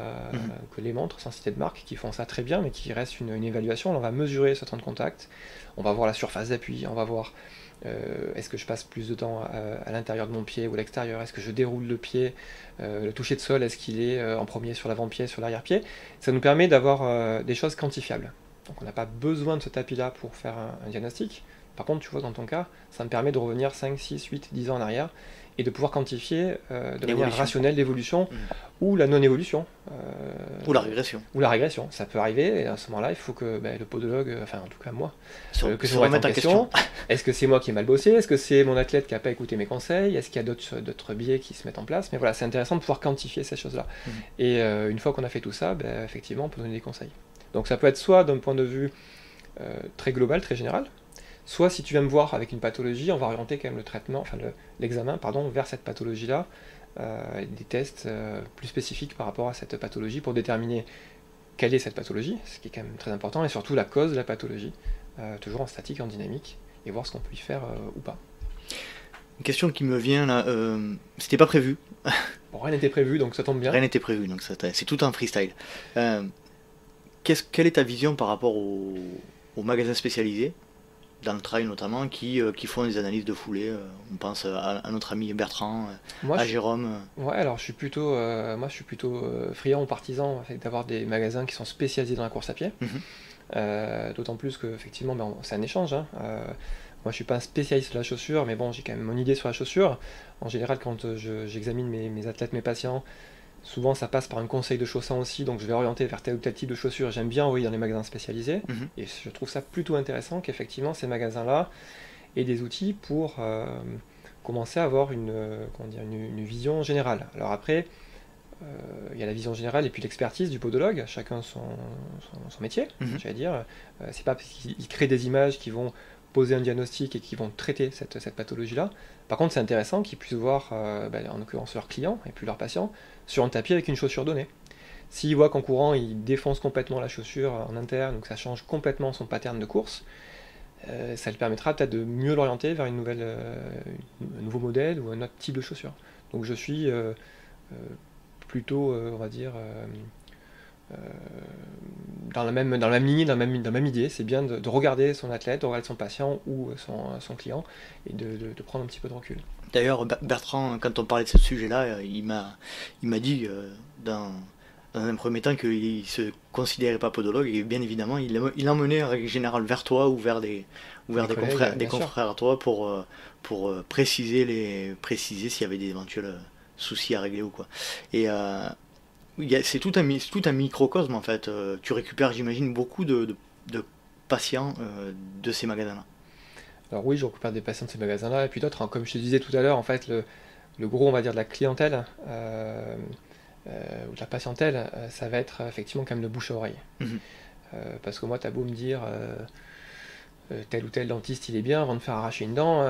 que les montres, sans citer de marque, qui font ça très bien, mais qui reste une évaluation. On va mesurer ce temps de contact, on va voir la surface d'appui, on va voir est-ce que je passe plus de temps à l'intérieur de mon pied ou à l'extérieur, est-ce que je déroule le pied, le toucher de sol, est-ce qu'il est en premier sur l'avant-pied, sur l'arrière-pied. Ça nous permet d'avoir des choses quantifiables. Donc on n'a pas besoin de ce tapis-là pour faire un diagnostic, Par contre, tu vois, dans ton cas, ça me permet de revenir 5, 6, 8, 10 ans en arrière et de pouvoir quantifier de manière rationnelle l'évolution ou la non-évolution. Ou la régression. Ou la régression, ça peut arriver, et à ce moment-là, il faut que le podologue, enfin en tout cas moi, que je me remette en question. Est-ce que c'est moi qui ai mal bossé? Est-ce que c'est mon athlète qui n'a pas écouté mes conseils? Est-ce qu'il y a d'autres biais qui se mettent en place? Mais voilà, c'est intéressant de pouvoir quantifier ces choses-là. Et une fois qu'on a fait tout ça, effectivement, on peut donner des conseils. Donc ça peut être soit d'un point de vue très global, très général, soit si tu viens me voir avec une pathologie, on va orienter quand même le traitement, enfin l'examen, vers cette pathologie-là, des tests plus spécifiques par rapport à cette pathologie pour déterminer quelle est cette pathologie, ce qui est quand même très important, et surtout la cause de la pathologie, toujours en statique, en dynamique, et voir ce qu'on peut y faire ou pas. Une question qui me vient là, c'était pas prévu. Bon, rien n'était prévu, donc ça tombe bien. Rien n'était prévu, donc c'est tout un freestyle. Quelle est ta vision par rapport aux magasins spécialisés, dans le trail notamment, qui font des analyses de foulée? On pense à notre ami Bertrand, à Jérôme. Ouais, alors je suis plutôt friand ou partisan d'avoir des magasins qui sont spécialisés dans la course à pied. D'autant plus que effectivement, c'est un échange. Moi, je suis pas un spécialiste de la chaussure, mais bon, j'ai quand même mon idée sur la chaussure. En général, quand j'examine mes athlètes, mes patients, souvent ça passe par un conseil de chaussant aussi, donc je vais orienter vers tel ou tel type de chaussures. J'aime bien dans les magasins spécialisés, et je trouve ça plutôt intéressant qu'effectivement ces magasins-là aient des outils pour commencer à avoir une vision générale. Alors après, il y a la vision générale et puis l'expertise du podologue, chacun son métier, j'allais dire. C'est pas parce qu'ils créent des images qui vont poser un diagnostic et qui vont traiter cette pathologie-là. Par contre, c'est intéressant qu'ils puissent voir, en l'occurrence leurs clients et puis leurs patients, sur un tapis avec une chaussure donnée. S'ils voient qu'en courant, il défonce complètement la chaussure en interne, donc ça change complètement son pattern de course, ça lui permettra peut-être de mieux l'orienter vers un nouveau modèle ou un autre type de chaussure. Donc je suis plutôt, on va dire, dans la même lignée, dans la même idée. C'est bien de regarder son athlète, de regarder son patient ou son client, et de prendre un petit peu de recul. D'ailleurs, Bertrand, quand on parlait de ce sujet-là, il m'a dit dans un premier temps qu'il ne se considérait pas podologue, et bien évidemment, il emmenait en règle générale vers toi ou vers des confrères à toi pour préciser s'il y avait des éventuels soucis à régler ou quoi. Et c'est tout un microcosme en fait. Tu récupères, j'imagine, beaucoup de patients de ces magasins-là. Alors oui, je récupère des patients de ces magasins-là, et puis d'autres, comme je te disais tout à l'heure, en fait, le gros, on va dire, de la clientèle, ou de la patientèle, ça va être effectivement quand même le bouche à oreille. Parce que moi, t'as beau me dire tel ou tel dentiste il est bien, avant de faire arracher une dent,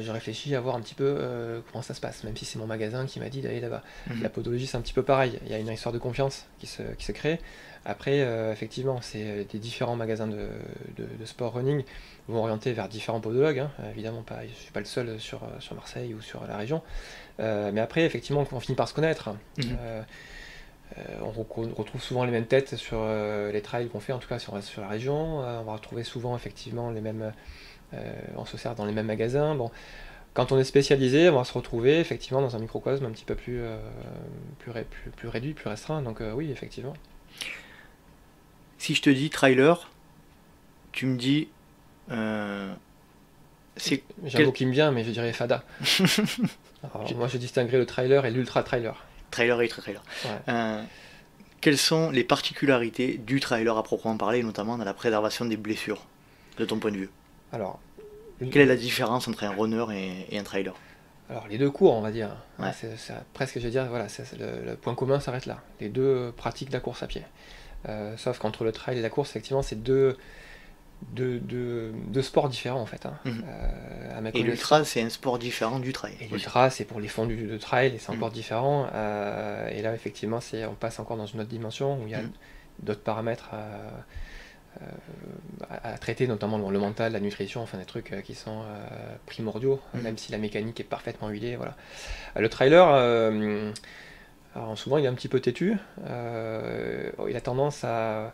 j'ai réfléchi à voir un petit peu comment ça se passe, même si c'est mon magasin qui m'a dit d'aller là-bas. La podologie, c'est un petit peu pareil, il y a une histoire de confiance qui se crée. Après, effectivement, c'est des différents magasins de sport running vont orienter vers différents podologues, évidemment, je ne suis pas le seul sur Marseille ou sur la région, mais après, effectivement, on finit par se connaître. On retrouve souvent les mêmes têtes sur les trails qu'on fait, en tout cas sur la région. On va retrouver souvent effectivement les mêmes. On se sert dans les mêmes magasins. Bon, quand on est spécialisé, on va se retrouver effectivement dans un microcosme un petit peu plus réduit, plus restreint. Donc oui, effectivement. Si je te dis trailer, tu me dis. J'ai un mot qui me vient, mais je dirais FADA. Alors, moi, je distinguerais le trailer et l'ultra trailer. Trailer et trailer. Ouais. Quelles sont les particularités du trailer à proprement parler, notamment dans la préservation des blessures, de ton point de vue? Alors, quelle est la différence entre un runner et un trailer? Alors, les deux cours, on va dire. Ouais. C'est presque, je veux dire, voilà, le point commun s'arrête là. Les deux pratiquent la course à pied. Sauf qu'entre le trail et la course, effectivement, c'est deux sports différents en fait. Et l'ultra, c'est un sport différent du trail. Et l'ultra, c'est pour les fondus de trail, et c'est encore différent. Et là, effectivement, on passe encore dans une autre dimension où il y a d'autres paramètres à traiter, notamment le mental, la nutrition, enfin des trucs qui sont primordiaux, même si la mécanique est parfaitement huilée. Voilà. Le trailer, alors souvent il est un petit peu têtu, il a tendance à,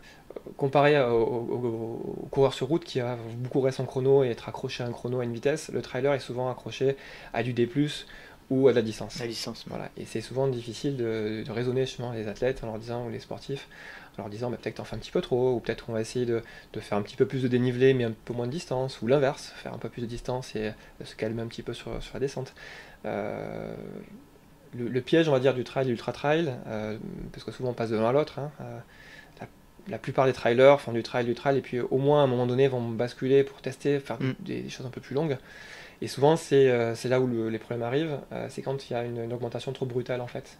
comparé au coureur sur route qui va beaucoup courir son chrono et être accroché à un chrono à une vitesse, le trailer est souvent accroché à du D+, ou à de la distance. La distance. Voilà. Et c'est souvent difficile de raisonner justement les athlètes en leur disant, ou les sportifs, en en leur disant peut-être que tu en fais un petit peu trop, ou peut-être qu'on va essayer de faire un petit peu plus de dénivelé mais un peu moins de distance, ou l'inverse, faire un peu plus de distance et se calmer un petit peu sur la descente. Le piège, on va dire, du trail et l'ultra trail, parce que souvent on passe de l'un à l'autre, hein, la plupart des trailers font du trail, et puis au moins à un moment donné vont basculer pour tester, faire des choses un peu plus longues. Et souvent c'est là où les problèmes arrivent, c'est quand il y a une augmentation trop brutale en fait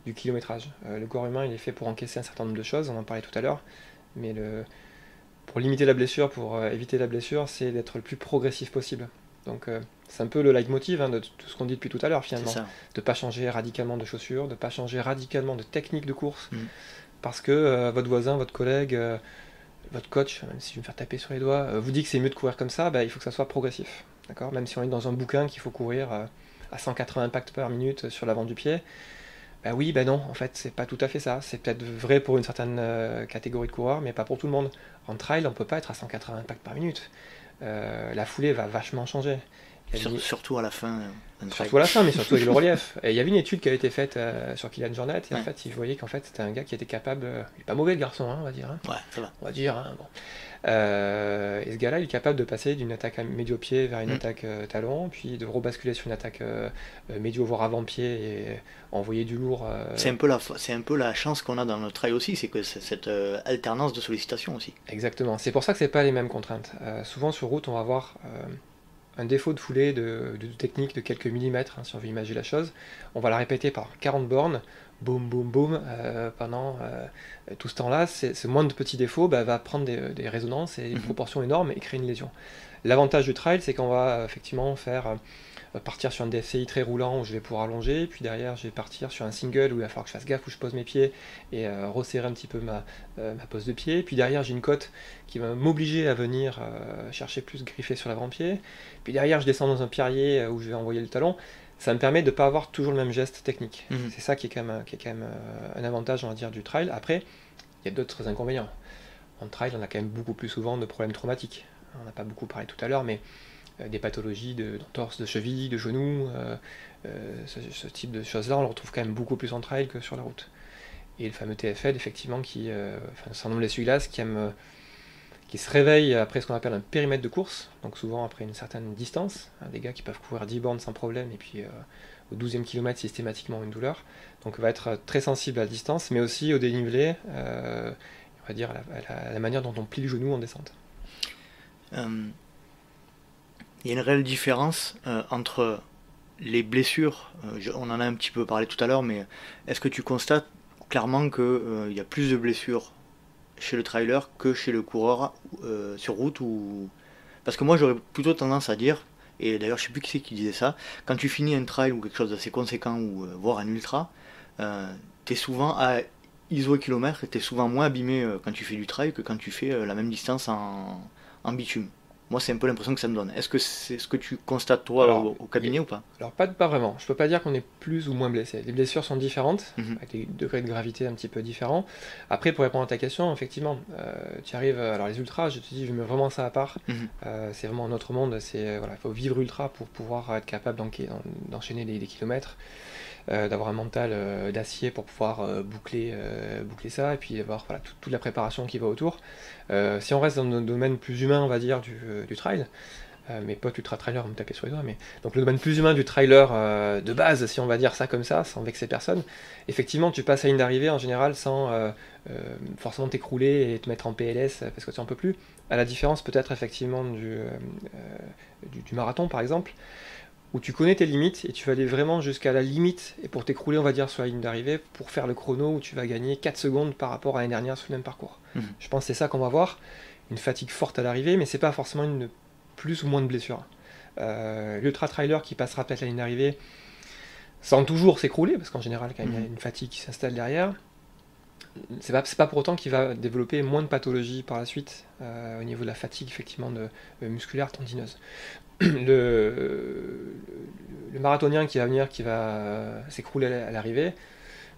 du kilométrage. Le corps humain il est fait pour encaisser un certain nombre de choses, on en parlait tout à l'heure, mais pour limiter la blessure, pour éviter la blessure, c'est d'être le plus progressif possible. Donc c'est un peu le leitmotiv de tout ce qu'on dit depuis tout à l'heure finalement, de ne pas changer radicalement de chaussures, de ne pas changer radicalement de technique de course, parce que votre voisin, votre collègue, votre coach, même si je vais me faire taper sur les doigts, vous dit que c'est mieux de courir comme ça, il faut que ça soit progressif. D'accord ? Même si on est dans un bouquin qu'il faut courir à 180 impacts par minute sur l'avant du pied, oui, non, en fait, c'est pas tout à fait ça. C'est peut-être vrai pour une certaine catégorie de coureurs, mais pas pour tout le monde. En trail, on peut pas être à 180 impacts par minute. La foulée va vachement changer. Surtout à la fin. Surtout à la fin, mais surtout avec le relief. Et il y avait une étude qui avait été faite sur Kylian Jornet, et en fait, il voyait qu'en fait, c'était un gars qui était capable. Il est pas mauvais le garçon, on va dire. Ouais, ça va. On va dire, bon. Et ce gars-là, il est capable de passer d'une attaque médio-pied vers une attaque talon, puis de rebasculer sur une attaque médio, voire avant-pied, et envoyer du lourd. C'est un peu la chance qu'on a dans le trail aussi, c'est que c'est cette alternance de sollicitation aussi. Exactement. C'est pour ça que c'est pas les mêmes contraintes. Souvent sur route, on va avoir un défaut de foulée de technique de quelques millimètres, si on veut imaginer la chose. On va la répéter par 40 bornes, boum, boum, boum, pendant tout ce temps-là. Ce moindre petit défaut va prendre des résonances et une proportion énorme et créer une lésion. L'avantage du trail, c'est qu'on va effectivement partir sur un DFCI très roulant où je vais pouvoir allonger, puis derrière je vais partir sur un single où il va falloir que je fasse gaffe où je pose mes pieds et resserrer un petit peu ma pose de pied, puis derrière j'ai une côte qui va m'obliger à venir chercher plus griffer sur l'avant-pied, puis derrière je descends dans un pierrier où je vais envoyer le talon. Ça me permet de ne pas avoir toujours le même geste technique. C'est ça qui est quand même un avantage, on va dire, du trail. Après, il y a d'autres inconvénients. En trail, on a quand même beaucoup plus souvent de problèmes traumatiques. On n'a pas beaucoup parlé tout à l'heure, mais des pathologies d'entorse de cheville, de genoux, ce type de choses-là, on le retrouve quand même beaucoup plus en trail que sur la route. Et le fameux TFL, effectivement, un certain nombre d'essuie-glaces qui se réveille après ce qu'on appelle un périmètre de course, donc souvent après une certaine distance, des gars qui peuvent courir 10 bornes sans problème, et puis au 12e kilomètre systématiquement une douleur, donc va être très sensible à la distance, mais aussi au dénivelé, on va dire à la manière dont on plie le genou en descente. Il y a une réelle différence entre les blessures, on en a un petit peu parlé tout à l'heure, mais est-ce que tu constates clairement qu'il y a plus de blessures chez le trailer que chez le coureur sur route Parce que moi j'aurais plutôt tendance à dire, et d'ailleurs je sais plus qui c'est qui disait ça, quand tu finis un trail ou quelque chose d'assez conséquent ou voire un ultra, t'es souvent à iso kilomètre et t'es souvent moins abîmé quand tu fais du trail que quand tu fais la même distance en bitume. Moi, c'est un peu l'impression que ça me donne. Est-ce que c'est ce que tu constates, toi, au cabinet ou pas ? Alors, pas vraiment. Je peux pas dire qu'on est plus ou moins blessé. Les blessures sont différentes, avec des degrés de gravité un petit peu différents. Après, pour répondre à ta question, effectivement, tu arrives... Alors, les ultras, je te dis, je mets vraiment ça à part. C'est vraiment un autre monde. Il faut vivre ultra pour pouvoir être capable d'enchaîner des kilomètres. D'avoir un mental d'acier pour pouvoir boucler ça, et puis avoir toute la préparation qui va autour. Si on reste dans le domaine plus humain, on va dire, du trail, mes potes ultra-trailers vont me taper sur les doigts, mais donc le domaine plus humain du trailer de base, si on va dire ça comme ça, sans vexer personne, effectivement tu passes à la ligne d'arrivée en général sans forcément t'écrouler et te mettre en PLS parce que tu n'en peux plus, à la différence peut-être effectivement du marathon par exemple, où tu connais tes limites et tu vas aller vraiment jusqu'à la limite et pour t'écrouler on va dire sur la ligne d'arrivée pour faire le chrono où tu vas gagner 4 secondes par rapport à l'année dernière sur le même parcours. Je pense que c'est ça qu'on va voir, une fatigue forte à l'arrivée, mais c'est pas forcément une plus ou moins de blessures. L'ultra-trailer qui passera peut-être la ligne d'arrivée sans toujours s'écrouler, parce qu'en général quand même il y a une fatigue qui s'installe derrière, c'est pas pour autant qu'il va développer moins de pathologies par la suite au niveau de la fatigue effectivement musculaire tendineuse. Le marathonien qui va venir, qui va s'écrouler à l'arrivée,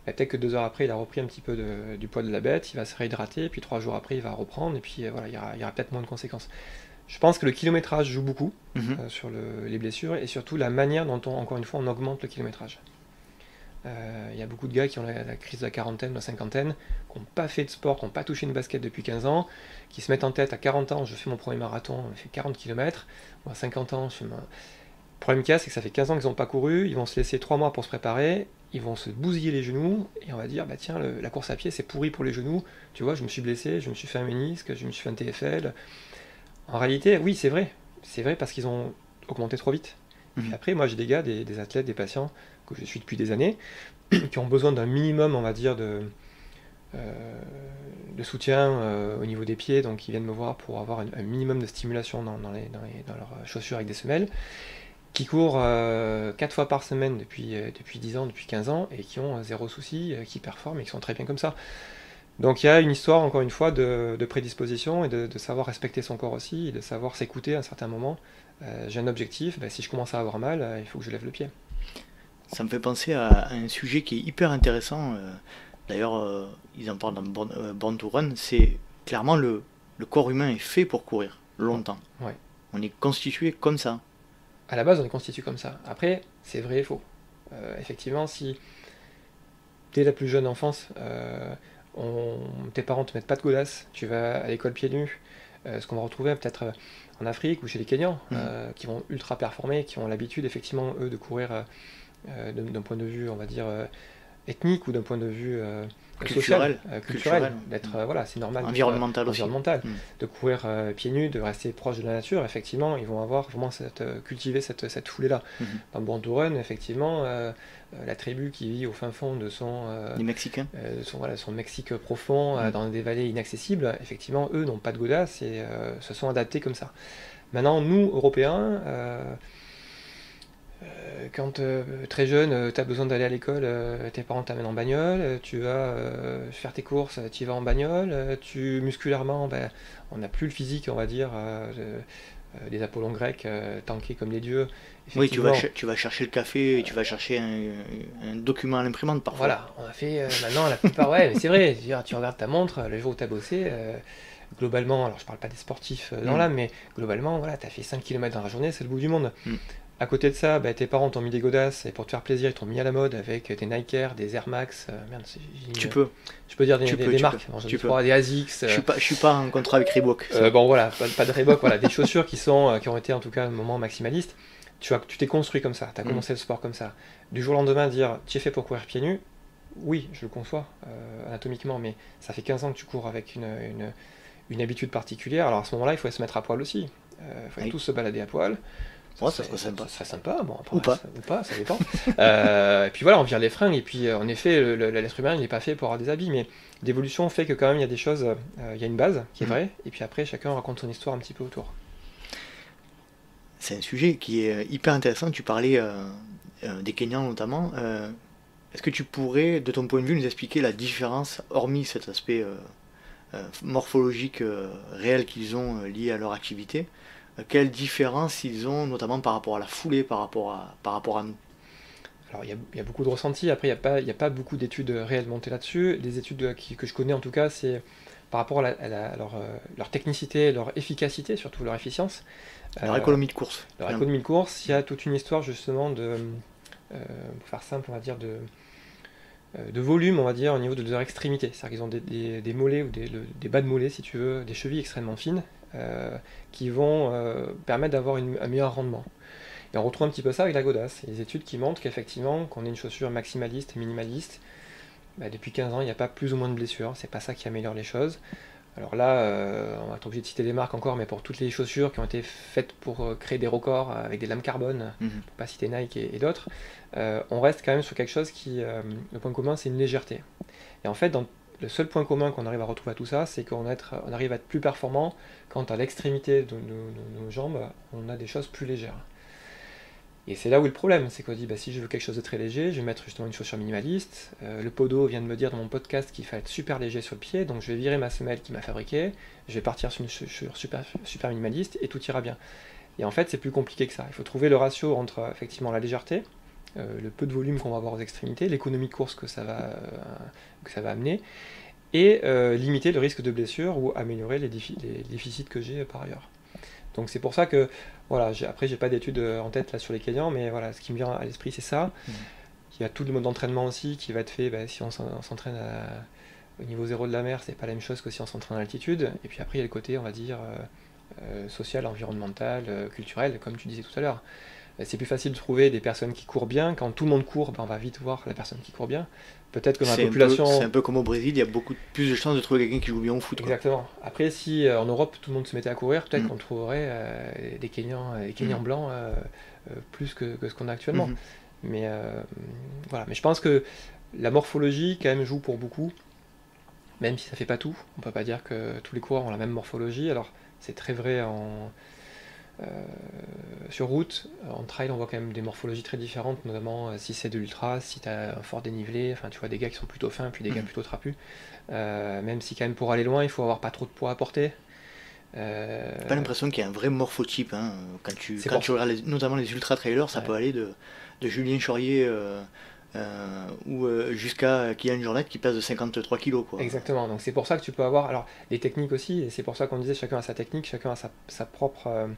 peut-être que 2 heures après il a repris un petit peu du poids de la bête, il va se réhydrater, puis 3 jours après il va reprendre, et puis il y aura peut-être moins de conséquences. Je pense que le kilométrage joue beaucoup sur les blessures, et surtout la manière dont encore une fois on augmente le kilométrage. Il y a beaucoup de gars qui ont la crise de la quarantaine, de la cinquantaine, qui n'ont pas fait de sport, qui n'ont pas touché une basket depuis 15 ans, qui se mettent en tête à 40 ans, je fais mon premier marathon, je fais 40 km, ou à 50 ans, je fais ma... Le problème qu'il y a, c'est que ça fait 15 ans qu'ils n'ont pas couru, ils vont se laisser 3 mois pour se préparer, ils vont se bousiller les genoux, et on va dire, bah tiens, la course à pied, c'est pourri pour les genoux, tu vois, je me suis blessé, je me suis fait un ménisque, je me suis fait un TFL. En réalité, oui, c'est vrai parce qu'ils ont augmenté trop vite. Puis après, moi j'ai des gars, des athlètes, des patients, que je suis depuis des années, qui ont besoin d'un minimum, on va dire, de soutien au niveau des pieds, donc ils viennent me voir pour avoir un minimum de stimulation dans leurs chaussures avec des semelles, qui courent 4 fois par semaine depuis 10 ans, depuis 15 ans, et qui ont zéro souci, qui performent et qui sont très bien comme ça. Donc il y a une histoire, encore une fois, de prédisposition et de savoir respecter son corps aussi, et de savoir s'écouter à un certain moment. J'ai un objectif, si je commence à avoir mal, il faut que je lève le pied. Ça me fait penser à un sujet qui est hyper intéressant. D'ailleurs, ils en parlent dans Born to Run. C'est clairement le corps humain est fait pour courir longtemps. Ouais. On est constitué comme ça. À la base, on est constitué comme ça. Après, c'est vrai et faux. Effectivement, si dès la plus jeune enfance, tes parents te mettent pas de godasses, tu vas à l'école pieds nus, ce qu'on va retrouver peut-être en Afrique ou chez les Kenyans, qui vont ultra performer, qui ont l'habitude effectivement eux de courir d'un point de vue, on va dire ethnique ou d'un point de vue culturel, d'être voilà, c'est normal, environnemental aussi, de courir pieds nus, de rester proche de la nature. Effectivement, ils vont avoir vraiment cultiver cette foulée là. Dans Born to Run, effectivement, la tribu qui vit au fin fond de les Mexicains, son Mexique profond, dans des vallées inaccessibles, effectivement, eux n'ont pas de godasses et se sont adaptés comme ça. Maintenant, nous, Européens, quand très jeune, tu as besoin d'aller à l'école, tes parents t'amènent en bagnole, tu vas faire tes courses, tu y vas en bagnole, musculairement, on n'a plus le physique, on va dire, des Apollons grecs, tankés comme des dieux. Oui, tu vas chercher le café, tu vas chercher un document à l'imprimante parfois. Voilà, on a fait maintenant la plupart, ouais, mais c'est vrai, tu regardes ta montre, le jour où tu as bossé, globalement, alors je parle pas des sportifs dans l'âme, mais globalement, voilà, tu as fait 5 km dans la journée, c'est le bout du monde. À côté de ça, tes parents t'ont mis des godasses et pour te faire plaisir, ils t'ont mis à la mode avec des Nike Air, des Air Max. Merde, tu peux. Je peux dire des marques. Tu peux. Des ASICS. Je suis pas en contrat avec Reebok. Bon voilà, pas de Reebok, voilà, des chaussures qui ont été en tout cas à un moment maximalistes. Tu t'es construit comme ça, tu as commencé le sport comme ça. Du jour au lendemain, dire tu es fait pour courir pieds nus, oui, je le conçois anatomiquement, mais ça fait 15 ans que tu cours avec une habitude particulière. Alors à ce moment-là, il faut se mettre à poil aussi. Il faut tous se balader à poil. Ouais, ça serait sympa. Ça serait sympa, bon, après, ou pas, ça dépend. Et puis voilà, on vire les fringues, et puis en effet, l'être humain, il n'est pas fait pour avoir des habits, mais l'évolution fait que quand même, il y a des choses, il y a une base qui est vraie, et puis après, chacun raconte son histoire un petit peu autour. C'est un sujet qui est hyper intéressant, tu parlais des Kenyans notamment. Est-ce que tu pourrais, de ton point de vue, nous expliquer la différence, hormis cet aspect morphologique réel qu'ils ont lié à leur activité, quelle différence ils ont, notamment par rapport à la foulée, par rapport à nous? Alors il y a beaucoup de ressentis, après il n'y a pas beaucoup d'études réelles montées là-dessus. Les études que je connais en tout cas, c'est par rapport à leur technicité, leur efficacité, surtout leur efficience. Leur économie de course. Leur économie de course, il y a toute une histoire justement pour faire simple, on va dire, de volume, on va dire, au niveau de leurs extrémités. C'est-à-dire qu'ils ont des mollets ou des bas de mollets, si tu veux, des chevilles extrêmement fines, qui vont permettre d'avoir un meilleur rendement. Et on retrouve un petit peu ça avec la godasse. Il y a des études qui montrent qu'effectivement, qu'on ait une chaussure maximaliste et minimaliste, depuis 15 ans, il n'y a pas plus ou moins de blessures. C'est pas ça qui améliore les choses. Alors là, on va être obligé de citer des marques encore, mais pour toutes les chaussures qui ont été faites pour créer des records avec des lames carbone, pour pas citer Nike et d'autres, on reste quand même sur quelque chose qui, le point commun, c'est une légèreté. Et en fait, le seul point commun qu'on arrive à retrouver à tout ça, c'est qu'on arrive à être plus performant quand à l'extrémité de nos jambes, on a des choses plus légères. Et c'est là où est le problème, c'est qu'on dit, si je veux quelque chose de très léger, je vais mettre justement une chaussure minimaliste. Le podo vient de me dire dans mon podcast qu'il fallait être super léger sur le pied, donc je vais virer ma semelle qui m'a fabriqué, je vais partir sur une chaussure super minimaliste et tout ira bien. Et en fait, c'est plus compliqué que ça. Il faut trouver le ratio entre effectivement la légèreté, le peu de volume qu'on va avoir aux extrémités, l'économie de course que ça va amener, et limiter le risque de blessure ou améliorer les déficits que j'ai par ailleurs. Donc c'est pour ça que, voilà, après j'ai pas d'études en tête là sur les Kenyans, mais voilà, ce qui me vient à l'esprit c'est ça. Il y a tout le mode d'entraînement aussi qui va être fait si on s'entraîne au niveau zéro de la mer, c'est pas la même chose que si on s'entraîne à altitude. Et puis après, il y a le côté, on va dire, social, environnemental, culturel, comme tu disais tout à l'heure. C'est plus facile de trouver des personnes qui courent bien. Quand tout le monde court, on va vite voir la personne qui court bien. Peut-être que dans la population... C'est un peu comme au Brésil, il y a beaucoup plus de chances de trouver quelqu'un qui joue bien au foot. Exactement. Quoi. Après, si en Europe, tout le monde se mettait à courir, peut-être qu'on trouverait des Kenyans blancs plus que ce qu'on a actuellement. Mais voilà. Mais je pense que la morphologie, quand même, joue pour beaucoup. Même si ça fait pas tout. On peut pas dire que tous les coureurs ont la même morphologie. Alors, c'est très vrai sur route. En trail, on voit quand même des morphologies très différentes, notamment si c'est de l'ultra, si tu as un fort dénivelé, enfin tu vois des gars qui sont plutôt fins, puis des gars plutôt trapus. Même si quand même pour aller loin, il faut avoir pas trop de poids à porter. J'ai pas l'impression qu'il y a un vrai morphotype. Hein. Quand tu regardes notamment les ultra-trailers, ça peut aller de Julien Chaurier ou jusqu'à Kylian Jornet qui pèse de 53 kg. Quoi. Exactement, donc c'est pour ça que tu peux avoir alors, des techniques aussi, et c'est pour ça qu'on disait chacun a sa technique, chacun a sa propre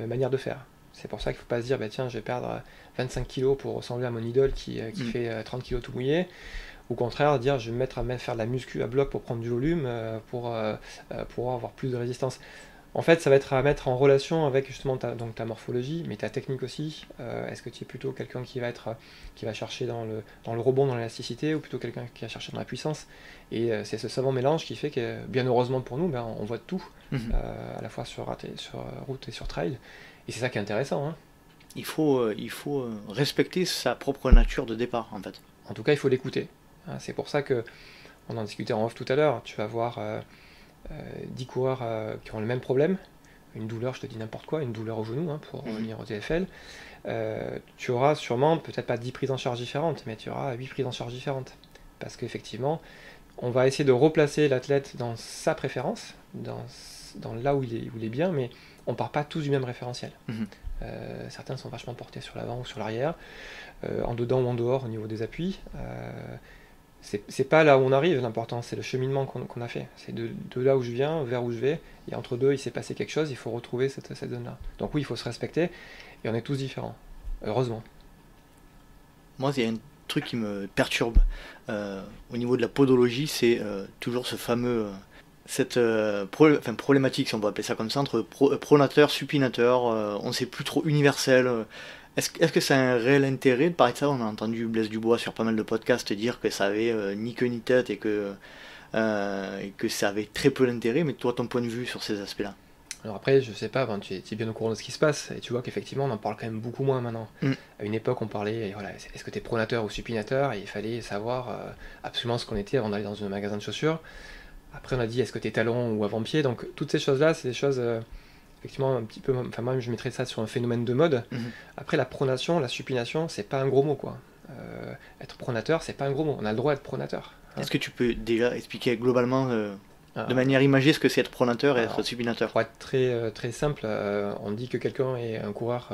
manière de faire. C'est pour ça qu'il ne faut pas se dire, tiens, je vais perdre 25 kg pour ressembler à mon idole qui fait 30 kg tout mouillé. Au contraire, dire je vais me mettre à faire de la muscu à bloc pour prendre du volume, pour avoir plus de résistance. En fait, ça va être à mettre en relation avec justement ta morphologie, mais ta technique aussi. Est-ce que tu es plutôt quelqu'un qui va chercher dans le rebond, dans l'élasticité, ou plutôt quelqu'un qui va chercher dans la puissance? Et c'est ce savant mélange qui fait que, bien heureusement pour nous, on voit de tout, à la fois sur route et sur trail. Et c'est ça qui est intéressant. Hein. Il faut respecter sa propre nature de départ, en fait. En tout cas, il faut l'écouter. C'est pour ça que, on en discutait en off tout à l'heure, tu vas voir 10 coureurs qui ont le même problème, une douleur, je te dis n'importe quoi, une douleur au genou, pour revenir au TFL, tu auras sûrement, peut-être pas 10 prises en charge différentes, mais tu auras 8 prises en charge différentes. Parce qu'effectivement, on va essayer de replacer l'athlète dans sa préférence, dans là où il est bien, mais on part pas tous du même référentiel. Certains sont vachement portés sur l'avant ou sur l'arrière, en dedans ou en dehors au niveau des appuis. C'est pas là où on arrive, l'important c'est le cheminement qu'on a fait. C'est de là où je viens, vers où je vais, et entre deux il s'est passé quelque chose, il faut retrouver cette zone-là. Donc oui, il faut se respecter, et on est tous différents, heureusement. Moi, il y a un truc qui me perturbe au niveau de la podologie, c'est toujours ce fameux... cette problématique, si on peut appeler ça comme ça, entre pronateur, supinateur, on ne sait plus trop universel... Est-ce que ça a un réel intérêt de parler de ça? On a entendu Blaise Dubois sur pas mal de podcasts dire que ça avait ni queue ni tête et que ça avait très peu d'intérêt, mais toi, ton point de vue sur ces aspects-là? Alors après, je sais pas, tu es bien au courant de ce qui se passe, et tu vois qu'effectivement on en parle quand même beaucoup moins maintenant. À une époque on parlait, voilà, est-ce que tu es pronateur ou supinateur, et il fallait savoir absolument ce qu'on était avant d'aller dans un magasin de chaussures. Après on a dit est-ce que tu es talon ou avant-pied, donc toutes ces choses-là, c'est des choses... effectivement un petit peu, enfin moi je mettrais ça sur un phénomène de mode. Après la pronation, la supination, c'est pas un gros mot quoi. Être pronateur, c'est pas un gros mot, on a le droit d'être pronateur. Est-ce que tu peux déjà expliquer globalement de manière imagée ce que c'est être pronateur et être supinateur? Pour être très simple, on dit que quelqu'un est un coureur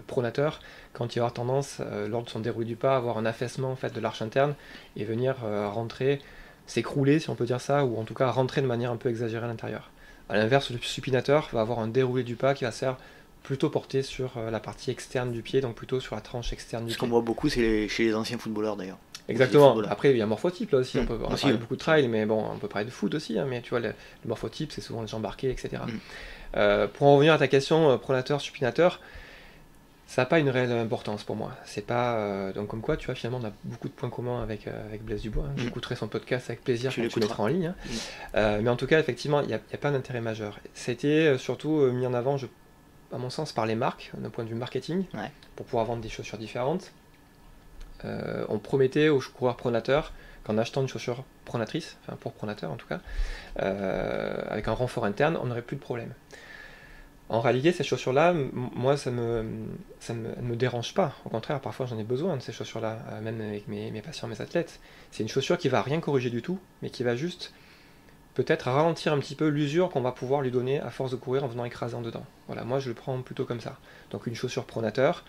pronateur quand il va avoir tendance, lors de son déroulé du pas, à avoir un affaissement en fait, de l'arche interne et venir rentrer, s'écrouler si on peut dire ça, ou en tout cas rentrer de manière un peu exagérée à l'intérieur. A l'inverse, le supinateur va avoir un déroulé du pas qui va se faire plutôt porter sur la partie externe du pied, donc plutôt sur la tranche externe du pied. Ce qu'on voit beaucoup, c'est chez les anciens footballeurs d'ailleurs. Exactement. Après, il y a un morphotype là aussi. On parle beaucoup de trail, mais bon, on peut parler de foot aussi. Mais tu vois, le morphotype, c'est souvent les jambes arquées, etc. Pour en revenir à ta question, pronateur, supinateur, ça n'a pas une réelle importance pour moi. C'est pas donc comme quoi, tu vois, finalement, on a beaucoup de points communs avec Blaise Dubois. J'écouterai son podcast avec plaisir quand tu le mettras en ligne. Mais en tout cas, effectivement, il n'y a pas d'intérêt majeur. C'était surtout mis en avant, à mon sens, par les marques, d'un point de vue marketing, pour pouvoir vendre des chaussures différentes. On promettait aux coureurs pronateurs qu'en achetant une chaussure pronatrice, enfin pour pronateur en tout cas, avec un renfort interne, on n'aurait plus de problème. En réalité, ces chaussures-là, moi, ça me dérange pas. Au contraire, parfois, j'en ai besoin de ces chaussures-là, même avec mes patients, mes athlètes. C'est une chaussure qui va rien corriger du tout, mais qui va juste peut-être ralentir un petit peu l'usure qu'on va pouvoir lui donner à force de courir en venant écraser en dedans. Voilà, moi, je le prends plutôt comme ça. Donc, une chaussure pronateur,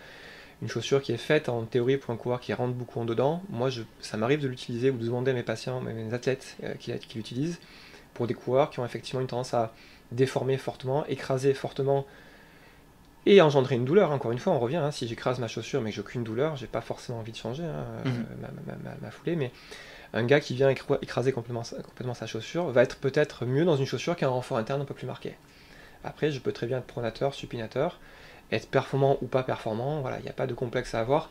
une chaussure qui est faite en théorie pour un coureur qui rentre beaucoup en dedans. Moi, ça m'arrive de l'utiliser ou de demander à mes patients, mes athlètes qui l'utilisent, pour des coureurs qui ont effectivement une tendance à déformer fortement, écraser fortement et engendrer une douleur. Encore une fois, on revient, hein, si j'écrase ma chaussure mais que j'ai aucune douleur, j'ai pas forcément envie de changer ma foulée, mais un gars qui vient écraser complètement sa chaussure va être peut-être mieux dans une chaussure qui a un renfort interne un peu plus marqué. Après, je peux très bien être pronateur, supinateur, être performant ou pas performant, voilà, il n'y a pas de complexe à avoir.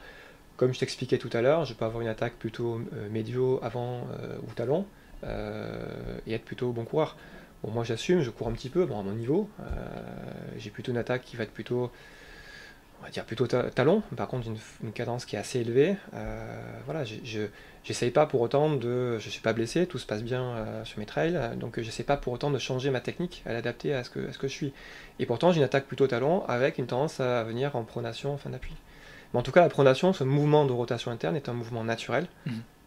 Comme je t'expliquais tout à l'heure, je peux avoir une attaque plutôt médio, avant ou talon, et être plutôt bon coureur. Bon, moi j'assume, je cours un petit peu, bon, à mon niveau, j'ai plutôt une attaque qui va être plutôt, on va dire plutôt talon, par contre une cadence qui est assez élevée. Voilà, j'essaye pas pour autant de, je suis pas blessé, tout se passe bien sur mes trails, donc j'essaie pas pour autant de changer ma technique, à l'adapter à ce que je suis. Et pourtant j'ai une attaque plutôt talon avec une tendance à venir en pronation en fin d'appui. Mais en tout cas la pronation, ce mouvement de rotation interne est un mouvement naturel.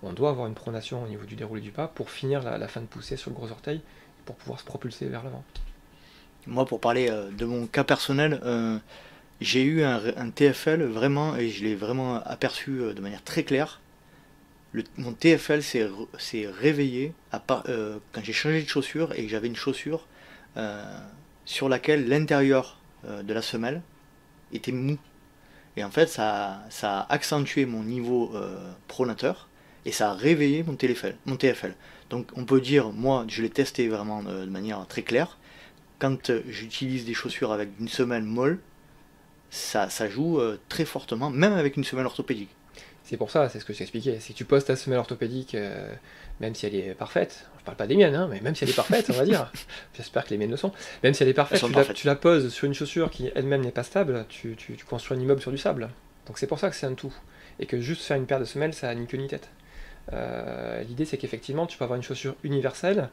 On doit avoir une pronation au niveau du déroulé du pas pour finir la fin de poussée sur le gros orteil, pour pouvoir se propulser vers l'avant. Moi, pour parler de mon cas personnel, j'ai eu un TFL vraiment, et je l'ai vraiment aperçu de manière très claire. Mon TFL s'est réveillé quand j'ai changé de chaussure et que j'avais une chaussure sur laquelle l'intérieur de la semelle était mou. Et en fait, ça a accentué mon niveau pronateur et ça a réveillé mon TFL. Donc on peut dire, moi je l'ai testé vraiment de manière très claire, quand j'utilise des chaussures avec une semelle molle, ça joue très fortement, même avec une semelle orthopédique. C'est pour ça, c'est ce que je t'expliquais. Si tu poses ta semelle orthopédique, même si elle est parfaite, je parle pas des miennes, hein, mais même si elle est parfaite, on va dire, j'espère que les miennes le sont, même si elle est parfaite, tu la poses sur une chaussure qui elle-même n'est pas stable, tu construis un immeuble sur du sable. Donc c'est pour ça que c'est un tout. Et que juste faire une paire de semelles, ça n'a ni queue ni tête. L'idée c'est qu'effectivement, tu peux avoir une chaussure universelle,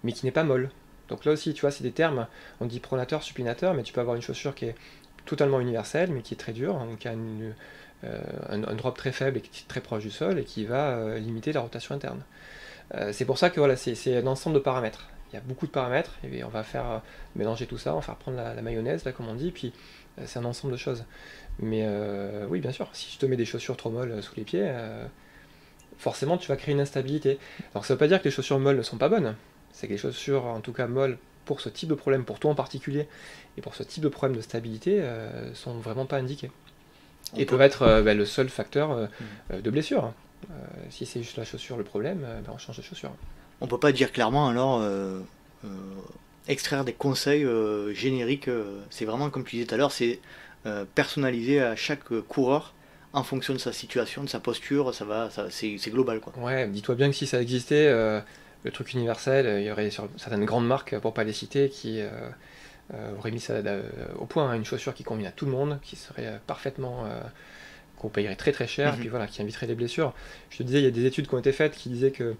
mais qui n'est pas molle. Donc là aussi, tu vois, c'est des termes, on dit pronateur, supinateur, mais tu peux avoir une chaussure qui est totalement universelle, mais qui est très dure, donc qui a un drop très faible et qui est très proche du sol et qui va limiter la rotation interne. C'est pour ça que voilà, c'est un ensemble de paramètres. Il y a beaucoup de paramètres et on va faire mélanger tout ça, on va faire prendre la mayonnaise, là, comme on dit, puis c'est un ensemble de choses. Mais oui, bien sûr, si je te mets des chaussures trop molles sous les pieds, forcément tu vas créer une instabilité. Alors ça ne veut pas dire que les chaussures molles ne sont pas bonnes, c'est que les chaussures, en tout cas molles, pour ce type de problème, pour toi en particulier, et pour ce type de problème de stabilité, sont vraiment pas indiquées. Et peuvent être le seul facteur de blessure. Si c'est juste la chaussure le problème, on change de chaussure. On peut pas dire clairement alors extraire des conseils génériques, c'est vraiment comme tu disais tout à l'heure, c'est personnalisé à chaque coureur en fonction de sa situation, de sa posture, c'est global quoi. Ouais, dis-toi bien que si ça existait, le truc universel, il y aurait sur certaines grandes marques, pour pas les citer, qui aurait mis ça au point, hein, une chaussure qui convient à tout le monde, qui serait parfaitement, qu'on payerait très très cher, et puis voilà, qui éviterait les blessures. Je te disais, il y a des études qui ont été faites qui disaient que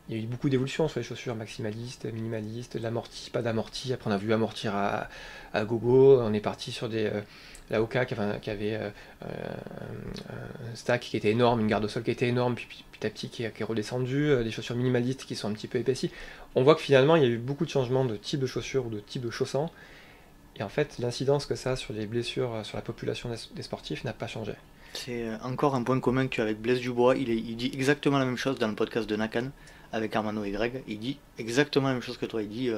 il y a eu beaucoup d'évolutions sur les chaussures maximalistes, minimalistes, de l'amorti, pas d'amorti. Après on a vu amortir à gogo, on est parti sur la Oka qui avait un stack qui était énorme, une garde au sol qui était énorme, puis petit à petit qui est redescendu, des chaussures minimalistes qui sont un petit peu épaissies. On voit que finalement il y a eu beaucoup de changements de type de chaussures ou de type de chaussants, et en fait l'incidence que ça a sur les blessures, sur la population des sportifs n'a pas changé. C'est encore un point commun que tu as avec Blaise Dubois, il dit exactement la même chose dans le podcast de Nakan avec Armano et Greg, il dit exactement la même chose que toi, il dit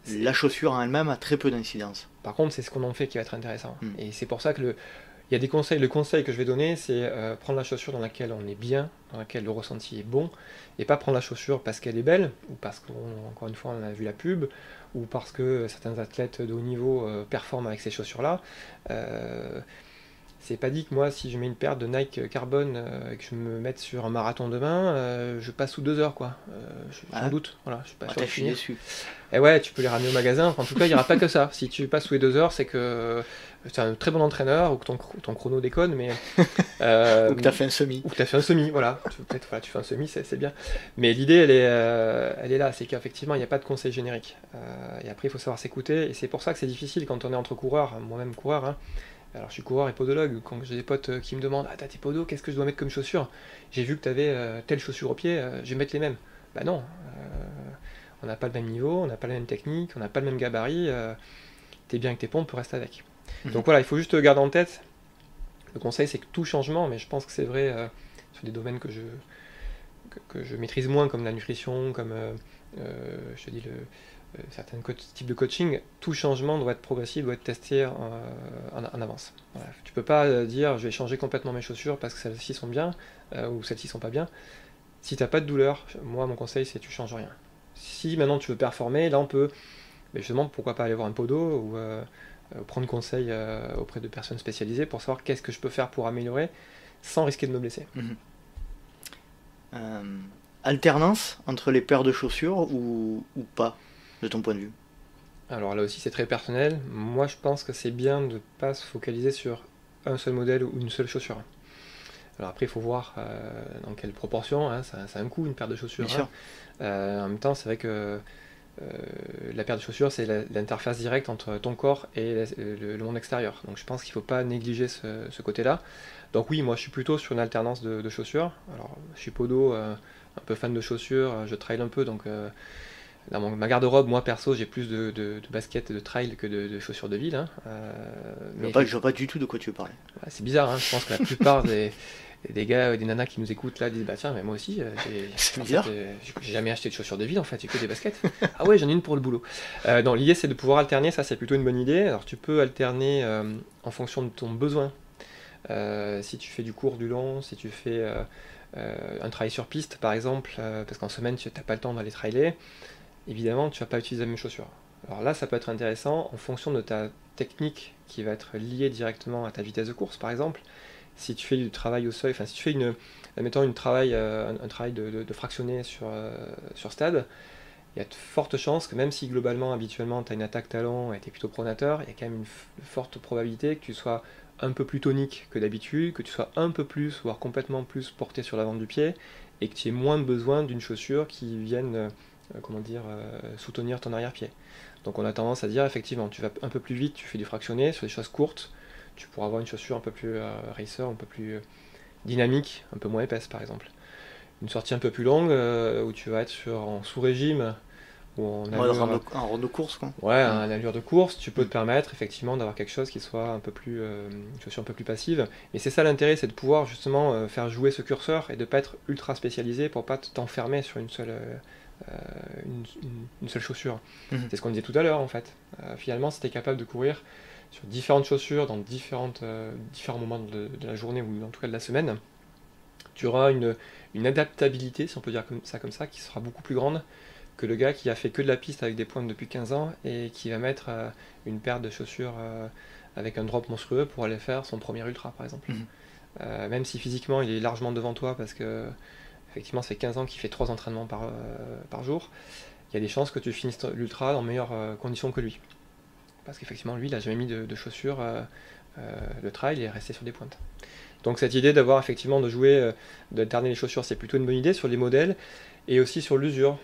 la chaussure en elle-même a très peu d'incidence. Par contre, c'est ce qu'on en fait qui va être intéressant. Et c'est pour ça que il y a des conseils. Le conseil que je vais donner, c'est prendre la chaussure dans laquelle on est bien, dans laquelle le ressenti est bon, et pas prendre la chaussure parce qu'elle est belle, ou parce qu'encore une fois, on a vu la pub, ou parce que certains athlètes de haut niveau performent avec ces chaussures-là. C'est pas dit que moi, si je mets une paire de Nike Carbone et que je me mette sur un marathon demain, je passe sous 2 heures, quoi. J'en doute, voilà, je suis pas sûr de finir. Et ouais, tu peux les ramener au magasin. En tout cas, il n'y aura pas que ça. Si tu passes sous les 2 heures, c'est que tu es un très bon entraîneur ou que ton chrono déconne, mais ou que tu as fait un semi. Ou que tu as fait un semi, voilà. Peut-être voilà, tu fais un semi, c'est bien. Mais l'idée, elle est là, c'est qu'effectivement, il n'y a pas de conseil générique. Et après, il faut savoir s'écouter. Et c'est pour ça que c'est difficile quand on est entre coureurs, moi-même coureur, hein. Alors je suis coureur et podologue, quand j'ai des potes qui me demandent « Ah, t'as tes podos, qu'est-ce que je dois mettre comme chaussures ? J'ai vu que t'avais telle chaussure au pied, je vais mettre les mêmes. » Bah non, on n'a pas le même niveau, on n'a pas la même technique, on n'a pas le même gabarit, t'es bien avec tes pompes, reste avec. Donc voilà, il faut juste garder en tête, le conseil c'est que tout changement, mais je pense que c'est vrai sur des domaines que je maîtrise moins, comme la nutrition, comme je te dis certains types de coaching, tout changement doit être progressif, doit être testé en avance. Voilà. Tu peux pas dire je vais changer complètement mes chaussures parce que celles-ci sont bien ou celles-ci sont pas bien. Si tu n'as pas de douleur, moi mon conseil c'est tu changes rien. Si maintenant tu veux performer, là on peut, mais justement pourquoi pas aller voir un podo ou prendre conseil auprès de personnes spécialisées pour savoir qu'est-ce que je peux faire pour améliorer sans risquer de me blesser. Alternance entre les paires de chaussures ou pas, de ton point de vue? Alors là aussi c'est très personnel. Moi je pense que c'est bien de ne pas se focaliser sur un seul modèle ou une seule chaussure. Alors après il faut voir dans quelle proportion, hein, ça a un coût une paire de chaussures. Bien sûr. En même temps c'est vrai que la paire de chaussures c'est l'interface directe entre ton corps et le monde extérieur. Donc je pense qu'il ne faut pas négliger ce côté-là. Donc oui, moi je suis plutôt sur une alternance de chaussures. Alors je suis podo, un peu fan de chaussures, je trail un peu, donc dans ma garde-robe, moi perso, j'ai plus de baskets de trail que de chaussures de ville. Hein. Je vois pas du tout de quoi tu veux parler. Ouais, c'est bizarre, hein. Je pense que la plupart des gars, des nanas qui nous écoutent là disent bah tiens, mais moi aussi, j'ai jamais acheté de chaussures de ville en fait, j'ai que des baskets. Ah ouais, j'en ai une pour le boulot. Non, l'idée c'est de pouvoir alterner, ça c'est plutôt une bonne idée. Alors tu peux alterner en fonction de ton besoin. Si tu fais du court, du long, si tu fais un trail sur piste par exemple, parce qu'en semaine tu n'as pas le temps d'aller trailer, évidemment tu vas pas utiliser la même chaussure. Alors là ça peut être intéressant en fonction de ta technique qui va être liée directement à ta vitesse de course par exemple. Si tu fais du travail au seuil, enfin si tu fais admettons un travail de fractionné sur stade, il y a de fortes chances que même si globalement habituellement tu as une attaque talon et tu es plutôt pronateur, il y a quand même une forte probabilité que tu sois un peu plus tonique que d'habitude, que tu sois un peu plus, voire complètement plus porté sur l'avant du pied, et que tu aies moins besoin d'une chaussure qui vienne soutenir ton arrière-pied. Donc on a tendance à dire effectivement, tu vas un peu plus vite, tu fais du fractionné sur des choses courtes, tu pourras avoir une chaussure un peu plus racer, un peu plus dynamique, un peu moins épaisse par exemple. Une sortie un peu plus longue où tu vas être en sous-régime, ou en rang de course quoi. Ouais, en allure de course, tu peux te permettre effectivement d'avoir quelque chose qui soit un peu plus, une chaussure un peu plus passive. Et c'est ça l'intérêt, c'est de pouvoir justement faire jouer ce curseur et de ne pas être ultra spécialisé pour pas t'enfermer sur une seule chaussure. C'est ce qu'on disait tout à l'heure en fait. Finalement, si tu es capable de courir sur différentes chaussures dans différents moments de la journée ou en tout cas de la semaine, tu auras une adaptabilité, si on peut dire comme ça, qui sera beaucoup plus grande que le gars qui a fait que de la piste avec des pointes depuis 15 ans et qui va mettre une paire de chaussures avec un drop monstrueux pour aller faire son premier ultra par exemple. Même si physiquement il est largement devant toi parce que effectivement ça fait 15 ans qu'il fait 3 entraînements par jour, il y a des chances que tu finisses l'ultra dans meilleures conditions que lui. Parce qu'effectivement lui il n'a jamais mis de chaussures de trail, il est resté sur des pointes. Donc cette idée d'avoir effectivement de jouer, d'alterner les chaussures, c'est plutôt une bonne idée sur les modèles et aussi sur l'usure.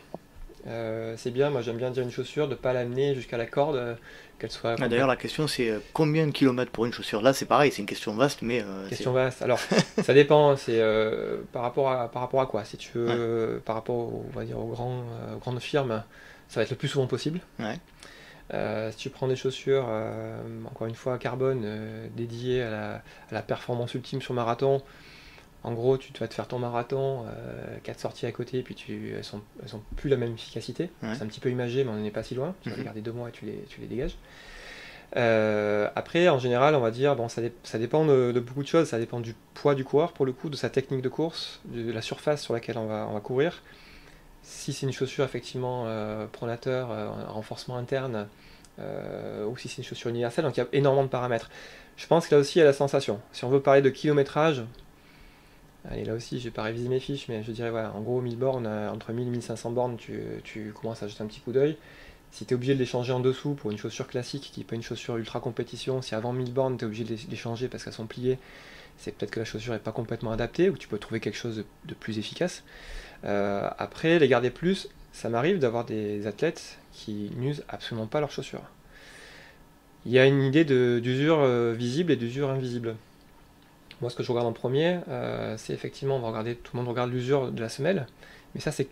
C'est bien, moi j'aime bien dire une chaussure, de ne pas l'amener jusqu'à la corde, qu'elle soit... D'ailleurs la question c'est combien de kilomètres pour une chaussure? Là c'est pareil, c'est une question vaste mais... question vaste, alors ça dépend, c'est par rapport à quoi? Si tu veux, par rapport on va dire, aux grandes firmes, ça va être le plus souvent possible. Ouais. Si tu prends des chaussures, encore une fois carbone, dédiées à la performance ultime sur marathon, en gros, tu vas te faire ton marathon, 4 sorties à côté, puis elles sont plus la même efficacité. Ouais. C'est un petit peu imagé, mais on n'en est pas si loin. Tu vas les garder 2 mois et tu les dégages. Après, en général, on va dire, bon, ça dépend de beaucoup de choses. Ça dépend du poids du coureur, pour le coup, de sa technique de course, de la surface sur laquelle on va courir. Si c'est une chaussure, effectivement, pronateur, un renforcement interne, ou si c'est une chaussure universelle, donc il y a énormément de paramètres. Je pense que là aussi, il y a la sensation. Si on veut parler de kilométrage... Allez, là aussi, je vais pas réviser mes fiches, mais je dirais, voilà, en gros, 1000 bornes, entre 1000 et 1500 bornes, tu commences à jeter un petit coup d'œil. Si tu es obligé de les changer en dessous pour une chaussure classique qui n'est pas une chaussure ultra compétition, si avant 1000 bornes, tu es obligé de les changer parce qu'elles sont pliées, c'est peut-être que la chaussure n'est pas complètement adaptée, ou tu peux trouver quelque chose de plus efficace. Après, les garder plus, ça m'arrive d'avoir des athlètes qui n'usent absolument pas leurs chaussures. Il y a une idée d'usure visible et d'usure invisible. Moi, ce que je regarde en premier, c'est effectivement, tout le monde regarde l'usure de la semelle, mais ça, c'est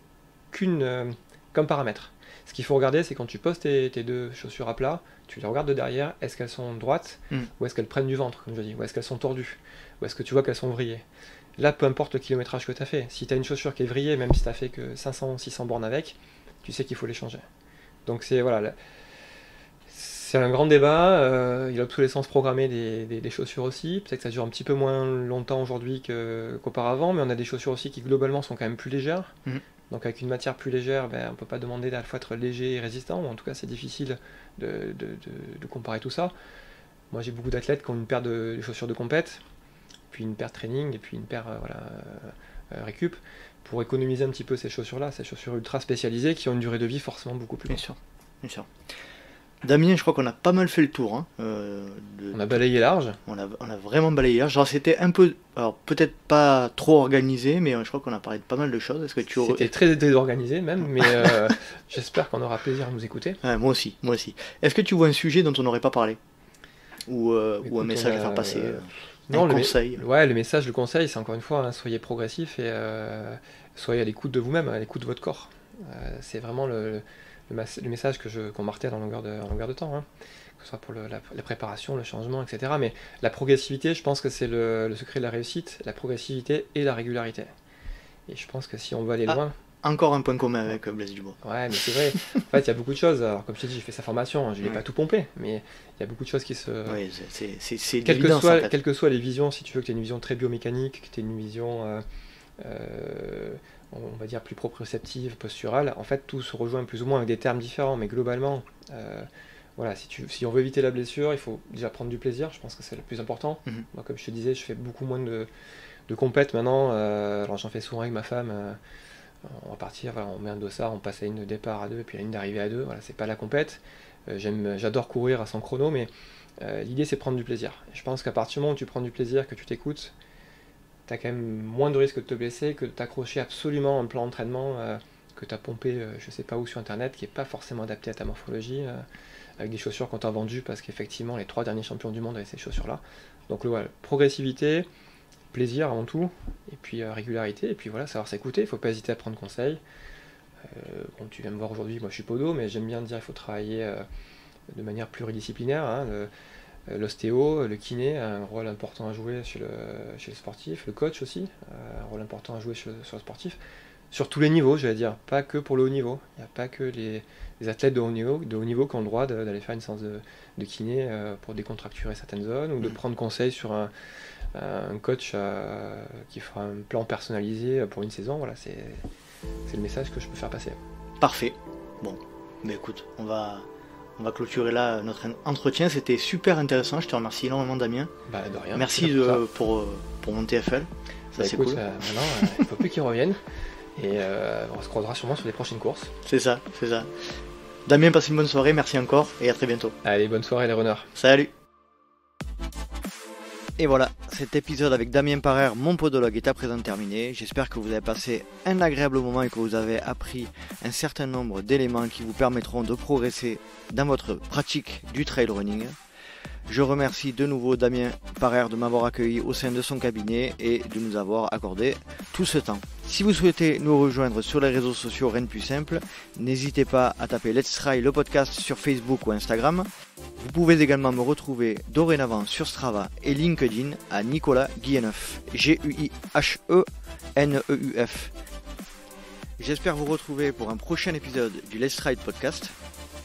comme paramètre. Ce qu'il faut regarder, c'est quand tu poses tes 2 chaussures à plat, tu les regardes de derrière, est-ce qu'elles sont droites, ou est-ce qu'elles prennent du ventre, comme je dis, ou est-ce qu'elles sont tordues, ou est-ce que tu vois qu'elles sont vrillées. Là, peu importe le kilométrage que tu as fait, si tu as une chaussure qui est vrillée, même si tu as fait que 500-600 bornes avec, tu sais qu'il faut les changer. Donc c'est voilà, c'est un grand débat. Il y a l'obsolescence programmée des chaussures aussi. Peut-être que ça dure un petit peu moins longtemps aujourd'hui qu'auparavant, mais on a des chaussures aussi qui globalement sont quand même plus légères. Donc avec une matière plus légère, on ne peut pas demander à la fois être léger et résistant, ou en tout cas c'est difficile de comparer tout ça. Moi j'ai beaucoup d'athlètes qui ont une paire de chaussures de compète, puis une paire training, et puis une paire récup, pour économiser un petit peu ces chaussures-là, ces chaussures ultra spécialisées qui ont une durée de vie forcément beaucoup plus longue. Bien sûr. Damien, je crois qu'on a pas mal fait le tour. On a balayé large. On a vraiment balayé large. Genre c'était un peu, alors peut-être pas trop organisé, mais je crois qu'on a parlé de pas mal de choses. Est-ce que C'était très désorganisé même, mais j'espère qu'on aura plaisir à nous écouter. Ouais, moi aussi. Est-ce que tu vois un sujet dont on n'aurait pas parlé ou un message à faire passer non, un conseil. Le message, le conseil, c'est encore une fois, soyez progressif et soyez à l'écoute de vous-même, à l'écoute de votre corps. C'est vraiment le message qu'on martèle en longueur de temps, que ce soit pour la préparation, le changement, etc. Mais la progressivité, je pense que c'est le secret de la réussite, la progressivité et la régularité. Et je pense que si on veut aller loin... Encore un point commun avec Blaise Dubois. Ouais, mais c'est vrai. En fait, il y a beaucoup de choses. Alors, comme je t'ai dit, j'ai fait sa formation, je ne l'ai pas tout pompé, mais il y a beaucoup de choses qui se... Oui, c'est quelles que soient les visions, si tu veux que tu aies une vision très biomécanique, que tu aies une vision... on va dire plus proprioceptive, posturale, en fait tout se rejoint plus ou moins avec des termes différents, mais globalement, voilà, si on veut éviter la blessure, il faut déjà prendre du plaisir, je pense que c'est le plus important. Moi, comme je te disais, je fais beaucoup moins de compètes maintenant, alors j'en fais souvent avec ma femme, on va partir, voilà, on met un dossard, on passe à une de départ à 2, puis à une d'arrivée à 2, voilà, c'est pas la compète, j'adore courir à 100 chrono, mais l'idée c'est prendre du plaisir. Et je pense qu'à partir du moment où tu prends du plaisir, que tu t'écoutes, tu as quand même moins de risques de te blesser que de t'accrocher absolument à un plan d'entraînement que tu as pompé je sais pas où sur internet, qui n'est pas forcément adapté à ta morphologie, avec des chaussures qu'on t'a vendues parce qu'effectivement les 3 derniers champions du monde avaient ces chaussures-là. Donc voilà, progressivité, plaisir avant tout, et puis régularité, et puis voilà, savoir s'écouter, il ne faut pas hésiter à prendre conseil. Bon, tu viens me voir aujourd'hui, moi je suis podo, mais j'aime bien dire qu'il faut travailler de manière pluridisciplinaire. L'ostéo, le kiné a un rôle important à jouer chez le sportif, le coach aussi a un rôle important à jouer sur le sportif, sur tous les niveaux, j'allais dire, pas que pour le haut niveau. Il n'y a pas que les athlètes de haut niveau qui ont le droit d'aller faire une séance de kiné pour décontracturer certaines zones, ou de prendre conseil sur un coach qui fera un plan personnalisé pour une saison. Voilà, c'est le message que je peux faire passer. Parfait. Bon, mais écoute, on va clôturer là notre entretien. C'était super intéressant. Je te remercie énormément, Damien. De rien. Merci pour mon TFL. Ça, c'est cool. Maintenant, il ne faut plus qu'ils reviennent. Et on se croisera sûrement sur les prochaines courses. C'est ça. Damien, passe une bonne soirée. Merci encore et à très bientôt. Allez, bonne soirée les runners. Salut. Et voilà, cet épisode avec Damien Parère, mon podologue, est à présent terminé. J'espère que vous avez passé un agréable moment et que vous avez appris un certain nombre d'éléments qui vous permettront de progresser dans votre pratique du trail running. Je remercie de nouveau Damien Parère de m'avoir accueilli au sein de son cabinet et de nous avoir accordé tout ce temps. Si vous souhaitez nous rejoindre sur les réseaux sociaux, rien de plus simple, n'hésitez pas à taper Let's Try le podcast sur Facebook ou Instagram. Vous pouvez également me retrouver dorénavant sur Strava et LinkedIn à Nicolas Guilleneuf, Guiheneuf. J'espère vous retrouver pour un prochain épisode du Let's Try podcast.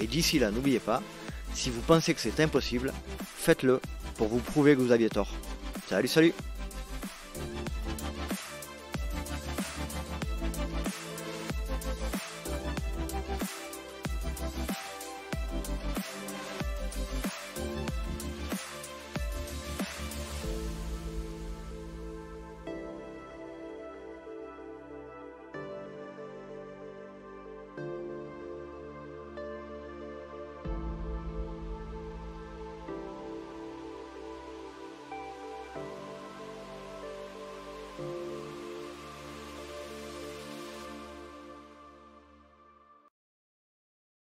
Et d'ici là, n'oubliez pas, si vous pensez que c'est impossible, faites-le pour vous prouver que vous aviez tort. Salut